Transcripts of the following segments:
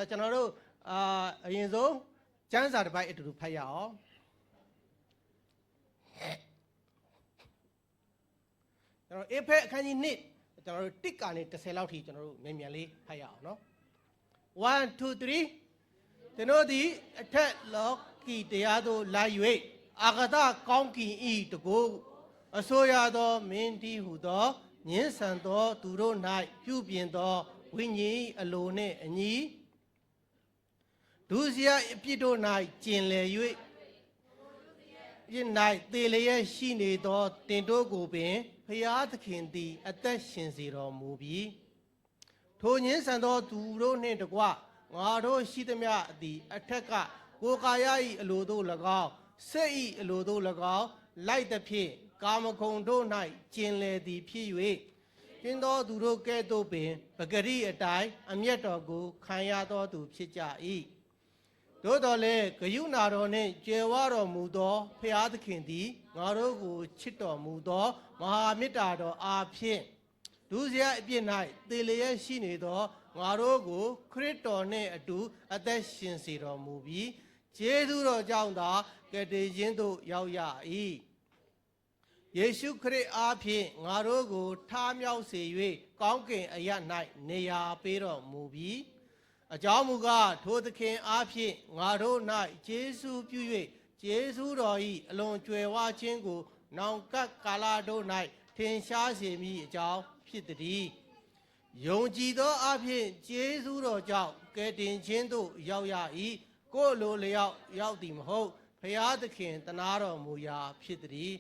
ကျွန်တော်တို့အရင်ဆုံးကျမ်းစာတစ်ပိုက်အတူတူဖတ်ရအောင်ကျွန်တော်အေဖက်အခန်းကြီး1ကျွန်တော်တို့1ကနေ10လောက်ထိကျွန်တော်တို့မြန်လေးဖတ်ရအောင်နော်1 2 3ကျွန်တော်ဒီအထက်လောကီတရားသို့လာ၍အာဂတကောင်းကင်ဤတကူအစိုးရသောမင်းတီဟုသောညင်းဆန်သောသူတို့၌ပြုပြင်သောဝိညာဉ်အလိုနှင့်အညီဒုစရိုက်အပြစ်တို့၌ကျင်လည်၍ပြစ်၌သေလျက်ရှိနေသောတင်တို့ကိုပင်ဖျားသခင်သည်အသက်ရှင်စေတော်မူပြီးထိုညင်းဆန်သောသူတို့နှင့်တကွငါတို့ရှိသမျှသည်အထက်ကကိုကာယ၏အလိုတို့၎င်းစိတ်၏အလိုတို့၎င်းလိုက်သဖြင့်ကာမဂုဏ်တို့၌ကျင်လည်သည်ဖြစ်၍ကျင်းသောသူတို့ကဲ့သို့ပင်ပဂရိအတိုင်းအမျက်တော်ကိုခံရသောသူဖြစ်ကြ၏သို့တော်လည်းဂယုဏတော်နှင့်ကြွယ်ဝတော်မူသောဖျားသခင်သည်ငါတို့ကိုချစ်တော်မူသောမဟာမေတ္တာတော်အားဖြင့်ဒုစရိုက်အပြစ်၌သေလျက်ရှိနေသောငါတို့ကိုခရစ်တော်နှင့်အတူအသက်ရှင်စေတော်မူပြီးကျေးဇူးတော်ကြောင့်သာကယ်တင်ခြင်းသို့ရောက်ရ၏ယေရှုခရစ်အားဖြင့်ငါတို့ကိုထားမြောက်စေ၍ကောင်းကင်အရာ၌နေရာပေးတော်မူပြီးအကြောင်းမူကားထိုသခင်အားဖြင့်ငါတို့၌ကျေးဇူးပြု၍ကျေးဇူးတော်၏အလွန်ကြွယ်ဝခြင်းကိုနောင်ကပ်ကာလတို့၌ထင်ရှားစေမည်အကြောင်းဖြစ်သည်ယုံကြည်သောအားဖြင့်ကျေးဇူးတော်ကြောင့်ကယ်တင်ခြင်းသို့ရောက်ရ၏ကိုယ်လိုလျောက်ရောက်သည်မဟုတ်ဖျားသခင်တနာတော်မူရာဖြစ်သည်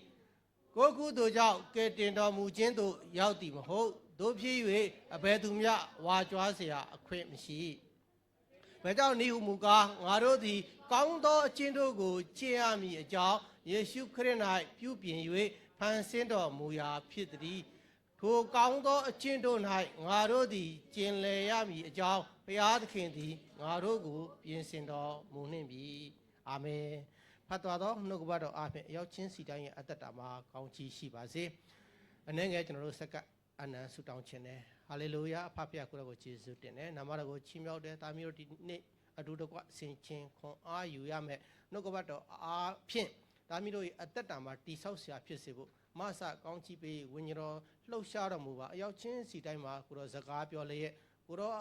ကိုကုသိုလ်ကြောင့်ကယ်တင်တော်မူခြင်းသို့ရောက်သည်မဟုတ်တို့ဖြစ်၍အဘယ်သူမျှဝါကြွားเสียအခွင့်မရှိဘယ်ကြောင့်နည်းဟုမူကားငါတို့သည်ကောင်းသောအကျင့်တို့ကိုကျင့်ရမည်အကြောင်းယေရှုခရစ်၌ပြုပြင်၍ဖန်ဆင်းတော်မူရာဖြစ်သည်ထိုကောင်းသောအကျင့်တို့၌ငါတို့သည်ကျင့်လည်ရမည်အကြောင်းဘုရားသခင်သည်ငါတို့ကိုပြင်ဆင်တော်မူနှင့်ပြီအာမင်ဖတ်တော်သောနှုတ်ကပတ်တော်အားဖြင့်အရောက်ချင်းစီတိုင်းရဲ့အသက်တာမှာကောင်းချီးရှိပါစေအနည်းငယ်ကျွန်တော်တို့စက္ကအနံဆုတောင်းခြင်းနဲ့ဟာလေလုယာအဖဖခင်ကိုယ်တော်ကိုယေရှုတင်တယ်နာမတော်ကိုချီးမြှောက်တယ်တာမီးတို့ဒီနေ့အတူတကွဆင်ခြင်ခွန်အားယူရမယ်နှုတ်ကပတ်တော်အားဖြင့်တာမီးတို့ရဲ့အသက်တာမှာတိဆောက်စရာဖြစ်စေဖို့မဆကောင်းချီးပေးဝိညာဉ်တော်လှုပ်ရှားတော်မူပါအရောက်ချင်းစီတိုင်းမှာကိုတော်စကားပြောလျက်ကိုတော်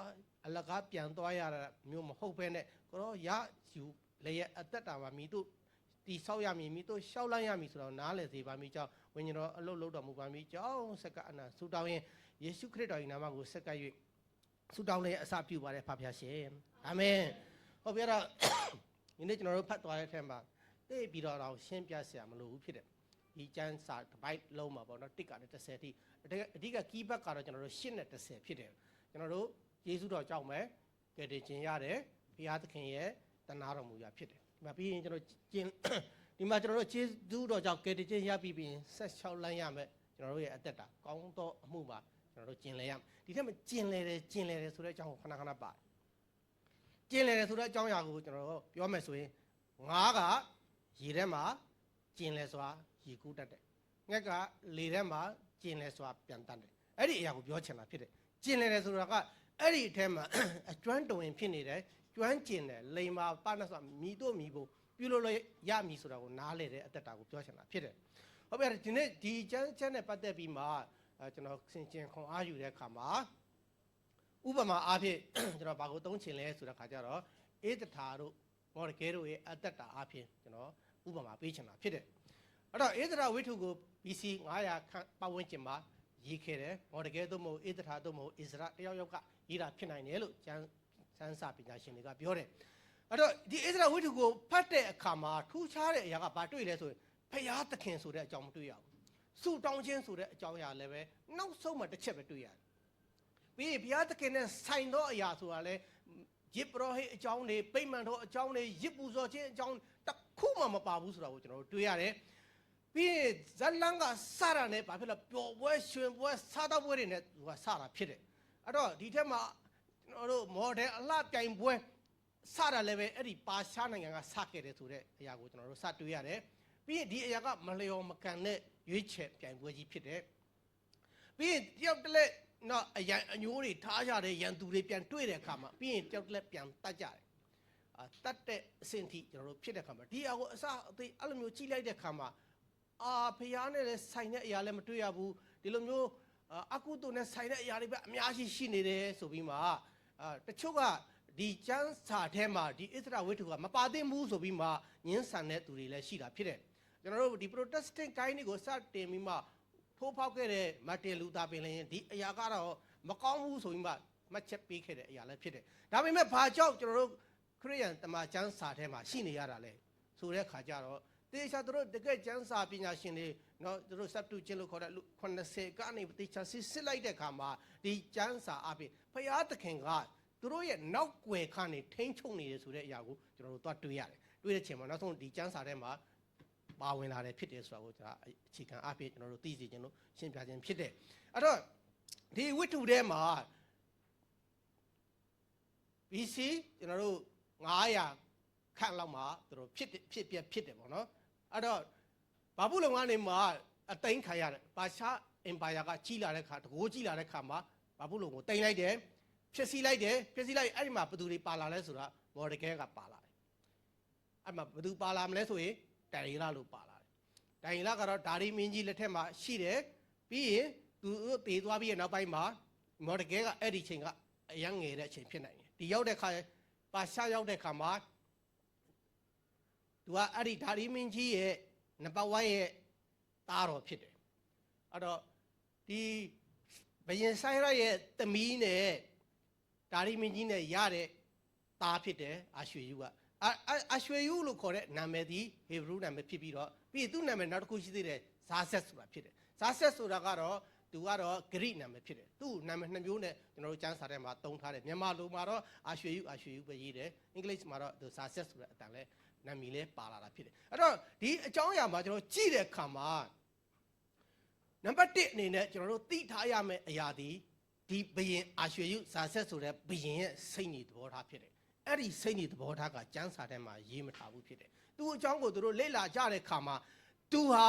အလကားပြန်သွားရတာမျိုးမဟုတ်ဘဲနဲ့ကိုတော်ရယူလျက်အသက်တာမှာမိတို့တိဆောက်ရမည်မိတို့ရှောက်လိုက်ရမည်ဆိုတော့နားလည်စေပါမိကြောင်းဝိညာဉ်တော်အလုတ်လုတော်မူပါမိကြောင်းစက္ကအနံဆုတောင်းရင်ယေရှုခရစ်တော်၏နာမကိုဆက်ကပ်၍ဆုတောင်းလျက်အစပြုပါတဲ့ဖခင်ရှင်အာမင်ဟုတ်ပြီအဲ့တော့ဒီနေ့ကျွန်တော်တို့ဖတ်သွားတဲ့အထက်မှာသိပြီးတော့ရှင်းပြစရာမလိုဘူးဖြစ်တယ်ဒီကျမ်းစာတစ်ပိုက်လုံးမှာပေါ့နော်1ကနေ10ထိအဓိက key back ကတော့ကျွန်တော်တို့8နဲ့10ဖြစ်တယ်ကျွန်တော်တို့ယေရှုတော်ကြောင့်ပဲကယ်တင်ခြင်းရတယ်ဘုရားသခင်ရဲ့တနာတော်မူရာဖြစ်တယ်ဒီမှာပြီးရင်ကျွန်တော်ဒီမှာကျွန်တော်တို့ယေရှုတော်ကြောင့်ကယ်တင်ခြင်းရပြီးပြီးဆက်လျှောက်လန်းရမယ်ကျွန်တော်တို့ရဲ့အသက်တာကောင်းသောအမှုပါကျွန်တော်တို့ကျင်လည်ရမယ်ဒီထက်မှကျင်လည်တယ်ဆိုတဲ့အကြောင်းကိုခဏပါတယ်ကျင်လည်တယ်ဆိုတဲ့အကြောင်းအရာကိုကျွန်တော်တို့ပြောမယ်ဆိုရင်ငါးကရေထဲမှာကျင်လည်စွာရေကူးတတ်တယ်ငှက်ကလေထဲမှာကျင်လည်စွာပြန်တတ်တယ်အဲ့ဒီအရာကိုပြောချင်တာဖြစ်တယ်ကျင်လည်တယ်ဆိုတာကအဲ့ဒီအထဲမှာအကျွမ်းတုံရင်ဖြစ်နေတယ်ကျွမ်းကျင်တယ်လိန်မာပနစွာမိတို့မိဖို့ပြုလို့ရမည်ဆိုတာကိုနားလေတဲ့အသက်တာကိုပြောချင်တာဖြစ်တယ်ဟုတ်ပြီဒီနေ့ဒီကျမ်းနဲ့ပတ်သက်ပြီးမှကျွန်တော်ဆင်ခြင်ခွန်အားယူတဲ့အခါမှာဥပမာအားဖြင့်ကျွန်တော်ဘာကိုသုံးချင်လဲဆိုတဲ့ခါကျတော့ဧတထာတို့မော်ဒကဲတို့ရဲ့အသက်တာအားဖြင့်ကျွန်တော်ဥပမာပေးချင်တာဖြစ်တယ်အဲ့တော့ဧတထာဝိထုကို BC 900ခန့်ပတ်ဝန်းကျင်မှာရေးခဲ့တယ်မော်ဒကဲတို့မဟုတ်ဧတထာတို့မဟုတ်ဣဇရာတယောက်ယောက်ကရေးတာဖြစ်နိုင်တယ်လို့ကျမ်းစာပညာရှင်တွေကပြောတယ်အဲ့တော့ဒီဣဇရာဝိထုကိုဖတ်တဲ့အခါမှာထူးခြားတဲ့အရာကဘာတွေ့လဲဆိုရင်ဖယားသခင်ဆိုတဲ့အကြောင်းမတွေ့ရဘူးဆုတောင်းခြင်းဆိုတဲ့အကြောင်းအရာလည်းပဲနောက်ဆုံးမှတစ်ချက်ပဲတွေ့ရတယ်ပြီးရင်ဘုရားသခင်နဲ့ဆိုင်သောအရာဆိုတာလဲယစ်ပရောဟိတ်အကြောင်းတွေပိဋ္ဌမန်တော်အကြောင်းတွေယစ်ပူဇော်ခြင်းအကြောင်းတစ်ခုမှမပါဘူးဆိုတာကိုကျွန်တော်တို့တွေ့ရတယ်ပြီးရင်ဇလန်းကစတာနဲ့ဘာဖြစ်လဲပျော်ပွဲရွှင်ပွဲစားတော့ပွဲတွေနဲ့သူကစတာဖြစ်တယ်အဲ့တော့ဒီထက်မှာကျွန်တော်တို့မော်ဒယ်အလှပြိုင်ပွဲစတာလည်းပဲအဲ့ဒီပါရှားနိုင်ငံကစခဲ့တယ်ဆိုတဲ့အရာကိုကျွန်တော်တို့စတွေ့ရတယ်ပြီးရင်ဒီအရာကမလျော်မကန်တဲ့ရွေးချယ်ပြိုင်ပွဲကြီးဖြစ်တယ်ပြီးရင်တယောက်တစ်လက် နော်အညိုးတွေထားကြတဲ့ရန်သူတွေပြန်တွေ့တဲ့အခါမှာပြီးရင်တယောက်လက်ပြန်တတ်ကြတယ်တတ်တဲ့အဆင့်ထိကျွန်တော်တို့ဖြစ်တဲ့အခါမှာဒီအကိုအစအသေးအဲ့လိုမျိုးကြည့်လိုက်တဲ့အခါမှာဖျားနဲ့လည်းဆိုင်တဲ့အရာလည်းမတွေ့ရဘူးဒီလိုမျိုးအကုသိုလ်နဲ့ဆိုင်တဲ့အရာတွေပဲအများကြီးရှိနေတယ်ဆိုပြီးမှတချို့ကဒီကျမ်းစာထဲမှာဒီဣသရေလဝိတ္ထုကမပါသင့်ဘူးဆိုပြီးမှညှင်းဆန်တဲ့သူတွေလည်းရှိတာဖြစ်တယ်ကျွန်တော်တို့ဒီ Protestant ကိုင်းတွေကိုစတင်ပြီးမှထိုးဖောက်ခဲ့တဲ့မတ်တင်လူသာပင်လည်းဒီအရာကတော့မကောင်းဘူးဆိုပြီးမှမှတ်ချက်ပေးခဲ့တဲ့အရာလည်းဖြစ်တယ်ဒါပေမဲ့ဘာကြောင့်ကျွန်တော်တို့ခရိယန်တမန်ကျမ်းစာထဲမှာရှိနေရတာလဲဆိုတဲ့ခါကျတော့တေချာတို့တကယ်ကျမ်းစာပညာရှင်တွေနော်တို့စပ်တူချင်းလို့ခေါ်တဲ့80ကနေတေချာစစ်လိုက်တဲ့ခါမှာဒီကျမ်းစာအပြင်ဘုရားသခင်ကသူတို့ရဲ့နောက်ွယ်ခါနေထိန်းချုပ်နေတယ်ဆိုတဲ့အရာကိုကျွန်တော်တို့သွားတွေ့ရတယ်တွေ့တဲ့ချိန်မှာနောက်ဆုံးဒီကျမ်းစာထဲမှာပါဝင်လာတယ်ဖြစ်တယ်ဆိုတာကိုကျွန်တော်အခြေခံအပြင်ကျွန်တော်တို့သိစေခြင်းလို့ရှင်းပြခြင်းဖြစ်တယ်အဲ့တော့ဒီဝိတ္ထုထဲမှာ BC ကျွန်တော်တို့900ခန့်လောက်မှာသူတို့ဖြစ်တယ်ပေါ့နော်အဲ့တော့ဘာဘူးလုံကနေမှအသိမ်းခံရတယ်ဘာရှားအင်ပါယာကကြီးလာတဲ့ခါတကိုးကြီးလာတဲ့ခါမှာဘာဘူးလုံကိုတင်လိုက်တယ်ဖြစ်စီလိုက်အဲ့ဒီမှာဘသူတွေပါလာလဲဆိုတာမော်ဒကဲကပါလာတယ်အဲ့မှာဘသူပါလာမလဲဆိုရင်တိုင်လာလို့ပါလာတယ်တိုင်လာကတော့ဒါရီမင်းကြီးလက်ထက်မှာရှိတယ်ပြီးရင်သူတို့တည်သွားပြီးရဲ့နောက်ပိုင်းမှာမော်ဒကဲကအဲ့ဒီချိန်ကအရန်ငယ်တဲ့အချိန်ဖြစ်နိုင်တယ်ဒီရောက်တဲ့ခါပါရှားရောက်တဲ့ခါမှာသူကအဲ့ဒီဒါရီမင်းကြီးရဲ့နံပါတ်1ရဲ့သားတော်ဖြစ်တယ်အဲ့တော့ဒီဘယင်ဆိုင်ရရဲ့သမီးနဲ့ဒါရီမင်းကြီးနဲ့ရတဲ့သားဖြစ်တယ်အာရွှေယူကအာရွှေယူလို့ခေါ်တဲ့နာမည်ဒီဟေဘရုနာမည်ဖြစ်ပြီးတော့ပြီးသူ့နာမည်နောက်တစ်ခုရှိသေးတယ်ဇာဆက်ဆိုတာဖြစ်တယ်ဇာဆက်ဆိုတာကတော့သူကတော့ဂရိနာမည်ဖြစ်တယ်သူ့နာမည်2မျိုးနဲ့ကျွန်တော်တို့ကျမ်းစာထဲမှာသုံးထားတယ်မြန်မာလိုမှာတော့အာရွှေယူပဲရေးတယ်အင်္ဂလိပ်မှာတော့သူဇာဆက်ဆိုတဲ့အတန်လဲနာမည်လဲပါလာတာဖြစ်တယ်အဲ့တော့ဒီအကြောင်းအရာမှာကျွန်တော်ကြည့်တဲ့အခါမှာနံပါတ်1အနေနဲ့ကျွန်တော်တို့သိထားရမယ့်အရာဒီဘယင်အာရွှေယူဇာဆက်ဆိုတဲ့ဘယင်ရဲ့စိတ်ညီသဘောထားဖြစ်တယ်အဲ့ဒီစိတ်ညီသဘောထားကကျမ်းစာထဲမှာရေးမထားဘူးဖြစ်တယ်သူ့အကြောင်းကိုသူတို့လေ့လာကြတဲ့အခါမှာသူဟာ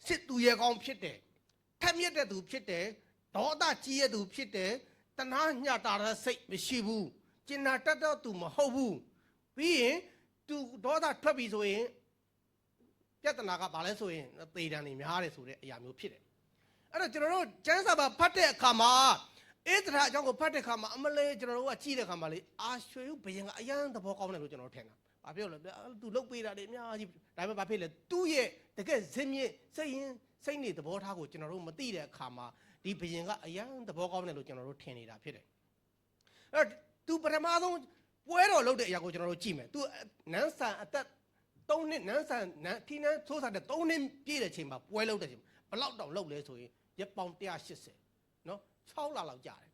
စစ်သူရဲကောင်းဖြစ်တယ်ထက်မြက်တဲ့သူဖြစ်တယ်ဒေါသကြီးရဲ့သူဖြစ်တယ်တနာညတာတဲ့စိတ်မရှိဘူးကျင်နာတတ်တော့သူမဟုတ်ဘူးပြီးရင်သူဒေါသထွက်ပြီဆိုရင်ပြဿနာကဘာလဲဆိုရင်သေတံနေများတယ်ဆိုတဲ့အရာမျိုးဖြစ်တယ်အဲ့တော့ကျွန်တော်တို့ကျမ်းစာမှာဖတ်တဲ့အခါမှာဣသရာအကြောင်းကိုဖတ်တဲ့အခါမှာအမလေးကျွန်တော်တို့ကကြည့်တဲ့အခါမှာလေအာရွှေဘယင်ကအယံသဘောကောင်းတယ်လို့ကျွန်တော်တို့ထင်တာဘာပြောလဲသူလုတ်ပေးတာတွေအများကြီးဒါပေမဲ့ဘာဖြစ်လဲသူ့ရဲ့တကယ်ဇင်းမြင့်စိတ်နေသဘောထားကိုကျွန်တော်တို့မသိတဲ့အခါမှာဒီဘယင်ကအယံသဘောကောင်းတယ်လို့ကျွန်တော်တို့ထင်နေတာဖြစ်တယ်အဲ့တော့သူပထမဆုံးပွဲတော်လုပ်တဲ့အရာကိုကျွန်တော်တို့ကြည့်မယ်သူနန်းဆန်အသက်3နှစ်နန်းဆန်ထီနန်းသိုးစားတဲ့3နှစ်ပြည့်တဲ့ချိန်မှာပွဲလုပ်တဲ့ချိန်ဘယ်လောက်တောင်လုပ်လဲဆိုရင်ရက်ပေါင်180နော်6လလောက်ကြာတယ်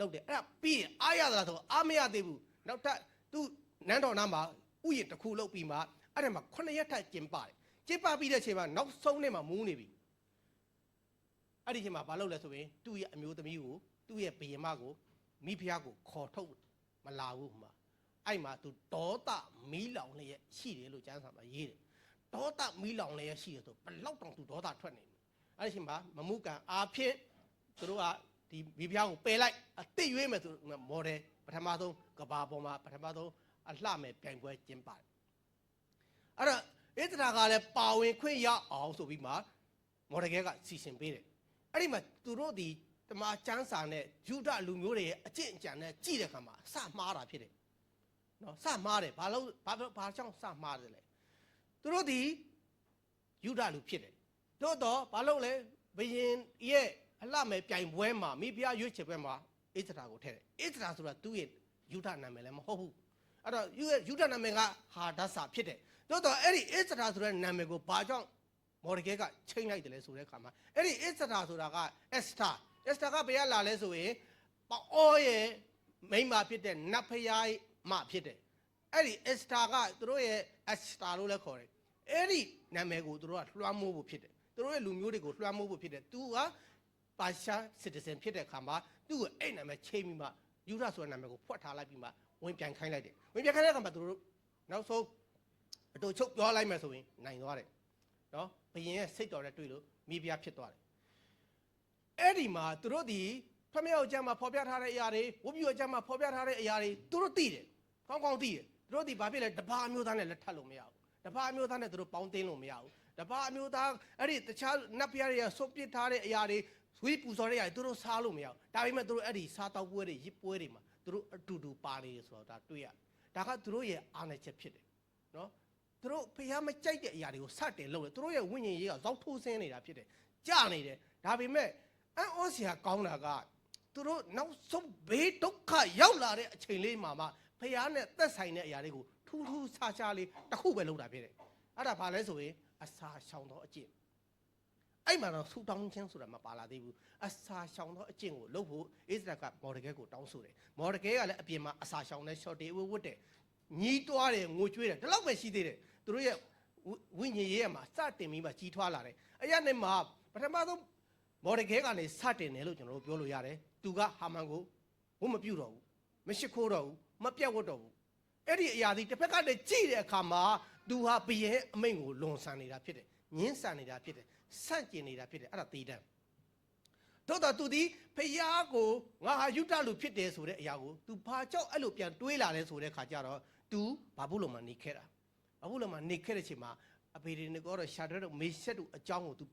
လုပ်တယ်အဲ့ဒါပြီးရင်အားရသလားဆိုအားမရသေးဘူးနောက်ထပ်သူနန်းတော်နားမှာဥယျာဉ်တစ်ခုလုပ်ပြီးမှအဲ့ဒါမှာ9ရက်ထပ်ကျင်းပါတယ်ကျင်းပပြီးတဲ့ချိန်မှာနောက်ဆုံးနေ့မှာမူးနေပြီအဲ့ဒီချိန်မှာဘာလုပ်လဲဆိုရင်သူ့ရဲ့အမျိုးသမီးကိုသူ့ရဲ့ဘယင်မကိုမိဖုရားကိုခေါ်ထုတ်မလာဘူးမှာအဲ့မှာသူဒေါသမီးလောင်လျက်ရှိတယ်လို့ကျမ်းစာမှာရေးတယ်ဒေါသမီးလောင်လျက်ရှိတယ်ဆိုဘယ်လောက်တောင်သူဒေါသထွက်နေလဲအဲ့ဒီချိန်မှာမမှုကန်အားဖြင့်သူတို့ကဒီမိဖုရားကိုပယ်လိုက်အသိရွေးမယ်ဆိုမော်ဒယ်ပထမဆုံးကဘာပေါ်မှာပထမဆုံးအလှမဲ့ပြိုင်ပွဲကျင်းပါတယ်အဲ့တော့ဣသရာကလည်းပါဝင်ခွင့်ရအောင်ဆိုပြီးမှမော်ဒကဲကစီစဉ်ပေးတယ်အဲ့ဒီမှာသူတို့ဒီတမန်ကျမ်းစာနဲ့ယူဒလူမျိုးတွေရဲ့အကျင့်အကြံနဲ့ကြည့်တဲ့အခါမှာစမှားတာဖြစ်တယ်နော်စမှားတယ်ဘာကြောင့်စမှားတယ်လဲသူတို့ဒီယူဒလူဖြစ်တယ်တို့တော့ဘာလို့လဲဘယင်ရဲ့အလှမဲ့ပြိုင်ပွဲမှာမိဖုရားရွေးချယ်ပွဲမှာဣသရာကိုထည့်တယ်ဣသရာဆိုတာသူ့ရဲ့ယူဒနာမည်လည်းမဟုတ်ဘူးအဲ့တော့ယူဒနာမည်ကဟာဒဆာဖြစ်တယ်တို့တော့အဲ့ဒီဣသရာဆိုတဲ့နာမည်ကိုဘာကြောင့်မော်ဒကဲကချိန်လိုက်တယ်လဲဆိုတဲ့အခါမှာအဲ့ဒီဣသရာဆိုတာကအက်စတာကဘယ်ရလာလဲဆိုရင်ပေါအောရဲ့မိန်းမဖြစ်တဲ့နတ်ဖျားမဖြစ်တယ်အဲ့ဒီအက်စတာကသူတို့ရဲ့အက်စတာလို့လည်းခေါ်တယ်အဲ့ဒီနာမည်ကိုသူတို့ကလွှမ်းမိုးဖို့ဖြစ်တယ်သူတို့ရဲ့လူမျိုးတွေကိုလွှမ်းမိုးဖို့ဖြစ်တယ်သူကပါရှားစစ်တီဇန်ဖြစ်တဲ့အခါမှာသူ့ကိုအဲ့နာမည်ချိန်ပြီးမှယူဒဆိုတဲ့နာမည်ကိုဖွက်ထားလိုက်ပြီးမှဝင်ပြန်ခိုင်းလိုက်တယ်ဝင်ပြန်ခိုင်းတဲ့အခါမှာသူတို့နောက်ဆုံးအတူချုပ်ပြောလိုက်မယ်ဆိုရင်နိုင်သွားတယ်နော်ဘယင်ရဲ့စိတ်တော်နဲ့တွေ့လို့မိဖုရားဖြစ်သွားတယ်အဲ့ဒီမှာသူတို့ဒီဖ ထမြောက်ကျမ်းမှာဖော်ပြထားတဲ့အရာတွေဝတ်ပြုကျမ်းမှာဖော်ပြထားတဲ့အရာတွေသူတို့သိတယ်ကောင်းကောင်းသိတယ်သူတို့ဒီဘာဖြစ်လဲတပါအမျိုးသားနဲ့လက်ထပ်လို့မရဘူးတပါအမျိုးသားနဲ့သူတို့ပေါင်းသိမ်းလို့မရဘူးတပါအမျိုးသားအဲ့ဒီတခြားနတ်ဖျားတွေကဆုတ်ပစ်ထားတဲ့အရာတွေဝိပူဇော်တဲ့အရာတွေသူတို့စားလို့မရဘူးဒါပေမဲ့သူတို့အဲ့ဒီစားတောက်ပွဲတွေရစ်ပွဲတွေမှာသူတို့အတူတူပါနေတယ်ဆိုတော့ဒါတွေ့ရဒါကသူတို့ရဲ့အာဏာချက်ဖြစ်တယ်နော်သူတို့ဖျားမကြိုက်တဲ့အရာတွေကိုစတင်လုပ်တယ်သူတို့ရဲ့ဝိညာဉ်ရေးကဇောက်ထိုးဆင်းနေတာဖြစ်တယ်ကြာနေတယ်ဒါပေမဲ့အံ့ဩစရာကောင်းတာကသူတို့နောက်ဆုံးဘေးဒုက္ခရောက်လာတဲ့အချိန်လေးမှာဖျားနဲ့သက်ဆိုင်တဲ့အရာတွေကိုထူးထူးခြားခြားလေးတစ်ခုပဲလုပ်တာဖြစ်တယ်အဲ့ဒါဘာလဲဆိုရင်အစာရှောင်သောအကျင့်အဲ့မှာတော့ဆူတောင်းခြင်းဆိုတာမပါလာသေးဘူးအစာရှောင်သောအကျင့်ကိုလုပ်ဖို့ဣသရေလကမော်ဒကဲကိုတောင်းဆိုတယ်မော်ဒကဲကလည်းအပြင်မှာအစာရှောင်တဲ့ short တွေဝတ်တယ်ညီးတွားတယ်ငိုကြွေးတယ်ဒီလောက်ပဲရှိသေးတယ်သူတို့ရဲ့ဝိညာဉ်ရေးမှာစတင်ပြီးမှကြီးထွားလာတယ်အဲ့ရနေမှာပထမဆုံးမော်ဒကဲကနေစတင်တယ်လို့ကျွန်တော်တို့ပြောလို့ရတယ်သူကဟာမန်ကိုဝတ်မပြုတ်တော့ဘူးမရှိခိုးတော့ဘူးမပြတ်ဝတ်တော့ဘူးအဲ့ဒီအရာဒီတစ်ဖက်ကတည်းကြည့်တဲ့အခါမှာသူဟာဘယင်းအမိန့်ကိုလွန်ဆန်နေတာဖြစ်တယ်ညှင်းဆန်နေတာဖြစ်တယ်ဆန့်ကျင်နေတာဖြစ်တယ်အဲ့ဒါသေတတ်တို့တော့သူဒီဖျားကိုငါဟာယုဒလူဖြစ်တယ်ဆိုတဲ့အရာကို तू ဘာကြောက်အဲ့လိုပြန်တွေးလာလဲဆိုတဲ့ခါကျတော့ तू ဘာဘူးလုံးမှာနေခဲ့တာဘာဘူးလုံးမှာနေခဲ့တဲ့အချိန်မှာအဖေတွေကတော့ရှာဒရက်တို့မေရှက်တို့အကြောင်းကို तू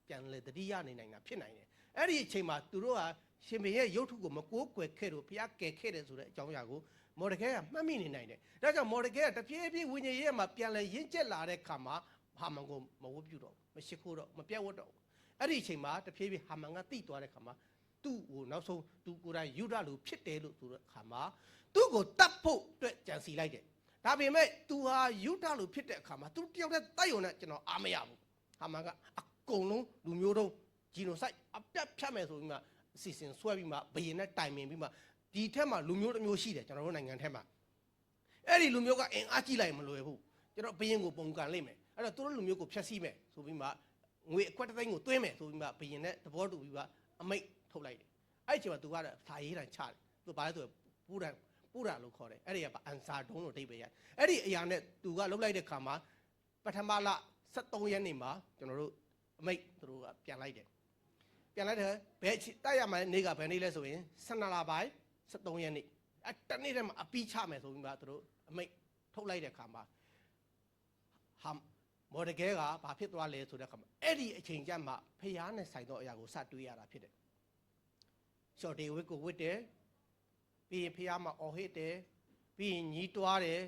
ပြန်လေတတိယနေနိုင်တာဖြစ်နိုင်တယ်အဲ့ဒီအချိန်မှာသူတို့ဟာရှင်မေရဲ့ရုပ်ထုကိုမကိုးကွယ်ခဲ့လို့ဖျားကယ်ခဲ့တယ်ဆိုတဲ့အကြောင်းအရာကိုမော်ဒကဲကမှတ်မိနေနိုင်တယ်ဒါကြောင့်မော်ဒကဲကတဖြည်းဖြည်းဝိညာဉ်ရေးမှာပြန်လဲရင့်ကျက်လာတဲ့ခါမှာဟာမန်ကိုမဝတ်ပြုတော့မရှိခိုးတော့မပြတ်ဝတ်တော့အဲ့ဒီအချိန်မှာတဖြည်းဖြည်းဟာမန်ကတိသွားတဲ့ခါမှာသူ့ကိုနောက်ဆုံးသူကိုယ်တိုင်ယူဒလူဖြစ်တယ်လို့ဆိုတဲ့ခါမှာသူ့ကိုတတ်ဖို့အတွက်ကြံစီလိုက်တယ်ဒါပေမဲ့သူဟာယူဒလူဖြစ်တဲ့အခါမှာသူတယောက်တည်းတိုက်ရုံနဲ့ကျွန်တော်အားမရဘူးဟာမန်ကအကုန်လုံးလူမျိုးတုံးဂျီနိုဆိုက်အပြတ်ဖြတ်မယ်ဆိုပြီးမှအစီအစဉ်ဆွဲပြီးမှဘယင်နဲ့တိုင်ပင်ပြီးမှဒီထက်မှလူမျိုးတစ်မျိုးရှိတယ်ကျွန်တော်တို့နိုင်ငံထဲမှာအဲ့ဒီလူမျိုးကအင်အားကြီးလိုက်မလွယ်ဘူးကျွန်တော်ဘယင်ကိုပုံကန်လိုက်မယ်အဲ့တော့သူတို့လူမျိုးကိုဖျက်ဆီးမယ်ဆိုပြီးမှငွေအကွက်တစ်သိန်းကိုသွင်းမယ်ဆိုပြီးမှဘယင်နဲ့သဘောတူပြီးမှအမိတ်ထုတ်လိုက်တယ်အဲ့ဒီချိန်မှာသူကတော့စာရေးတန်ချတယ်သူဘာလဲဆိုပူရလို့ခေါ်တယ်အဲ့ဒီကအန်စာဒုံးလို့အဓိပ္ပာယ်ရအဲ့ဒီအရာနဲ့သူကလှုပ်လိုက်တဲ့ခါမှာပထမလ73ရက်နေ့မှာကျွန်တော်တို့အမိတ်သူတို့ကပြန်လိုက်တယ်ပြန်လိုက်တယ်ဘယ်တိုက်ရမှာနေ့ကဘယ်နေ့လဲဆိုရင်12လပိုင်း73ရက်နေ့အဲ့တနေ့တည်းမှာအပီးချမယ်ဆိုပြီးမှသူတို့အမိတ်ထုတ်လိုက်တဲ့ခါမှာဟာမော်ဒကဲကဘာဖြစ်သွားလဲဆိုတဲ့ခါမှာအဲ့ဒီအချိန်ကျမှဖျားနဲ့ဆိုင်သောအရာကိုစတွေးရတာဖြစ်တယ်ရှော့ဒေဝစ်ကိုဝစ်တယ်ပြီးရင်ဖျားမှာအော်ဟစ်တယ်ပြီးရင်ညီးတွားတယ်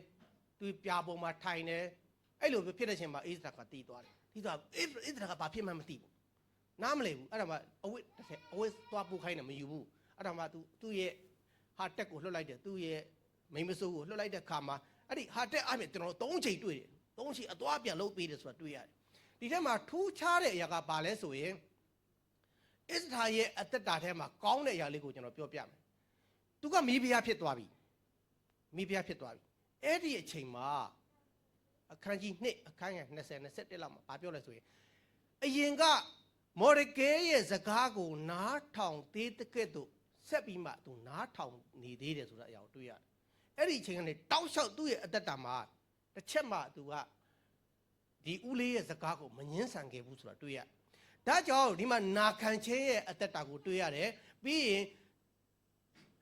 သူပြာပုံမှာထိုင်တယ်အဲ့လိုဖြစ်တဲ့အချိန်မှာဣသရာကတီးသွားတယ်ဒီတော့ဣသရာကဘာဖြစ်မှမသိဘူးနားမလည်ဘူးအဲ့ဒါမှအဝတ်သွားပူခိုင်းတယ်မယူဘူးအဲ့ဒါမှသူ့ရဲ့ဟာတက်ကိုလွှတ်လိုက်တယ်သူ့ရဲ့မိမဆိုးကိုလွှတ်လိုက်တဲ့ခါမှာအဲ့ဒီဟာတက်အပြင်ကျွန်တော်3ချိန်တွေ့တယ်3ချိန်အသွားပြန်လုပ်ပေးတယ်ဆိုတာတွေ့ရတယ်ဒီထဲမှာထူးခြားတဲ့အရာကဘာလဲဆိုရင်ဣသရာရဲ့အသက်တာထဲမှာကောင်းတဲ့အရာလေးကိုကျွန်တော်ပြောပြမယ်သူကမိဖုရားဖြစ်သွားပြီမိဖုရားဖြစ်သွားပြီအဲ့ဒီအချိန်မှာအခန်းကြီး2အခန်းငယ်20 21လောက်မှာဘာပြောလဲဆိုရင်အရင်ကမော်ဒကဲရဲ့စကားကိုနားထောင်သေးတဲ့ကဲ့သို့ဆက်ပြီးမှသူနားထောင်နေသေးတယ်ဆိုတဲ့အရာကိုတွေ့ရတယ်အဲ့ဒီအချိန်ကနေတောက်လျှောက်သူ့ရဲ့အသက်တာမှာတစ်ချက်မှသူကဒီဦးလေးရဲ့စကားကိုမငင်းဆန်ခဲ့ဘူးဆိုတာတွေ့ရဒါကြောင့်ဒီမှာနာခံခြင်းရဲ့အသက်တာကိုတွေ့ရတယ်ပြီးရင်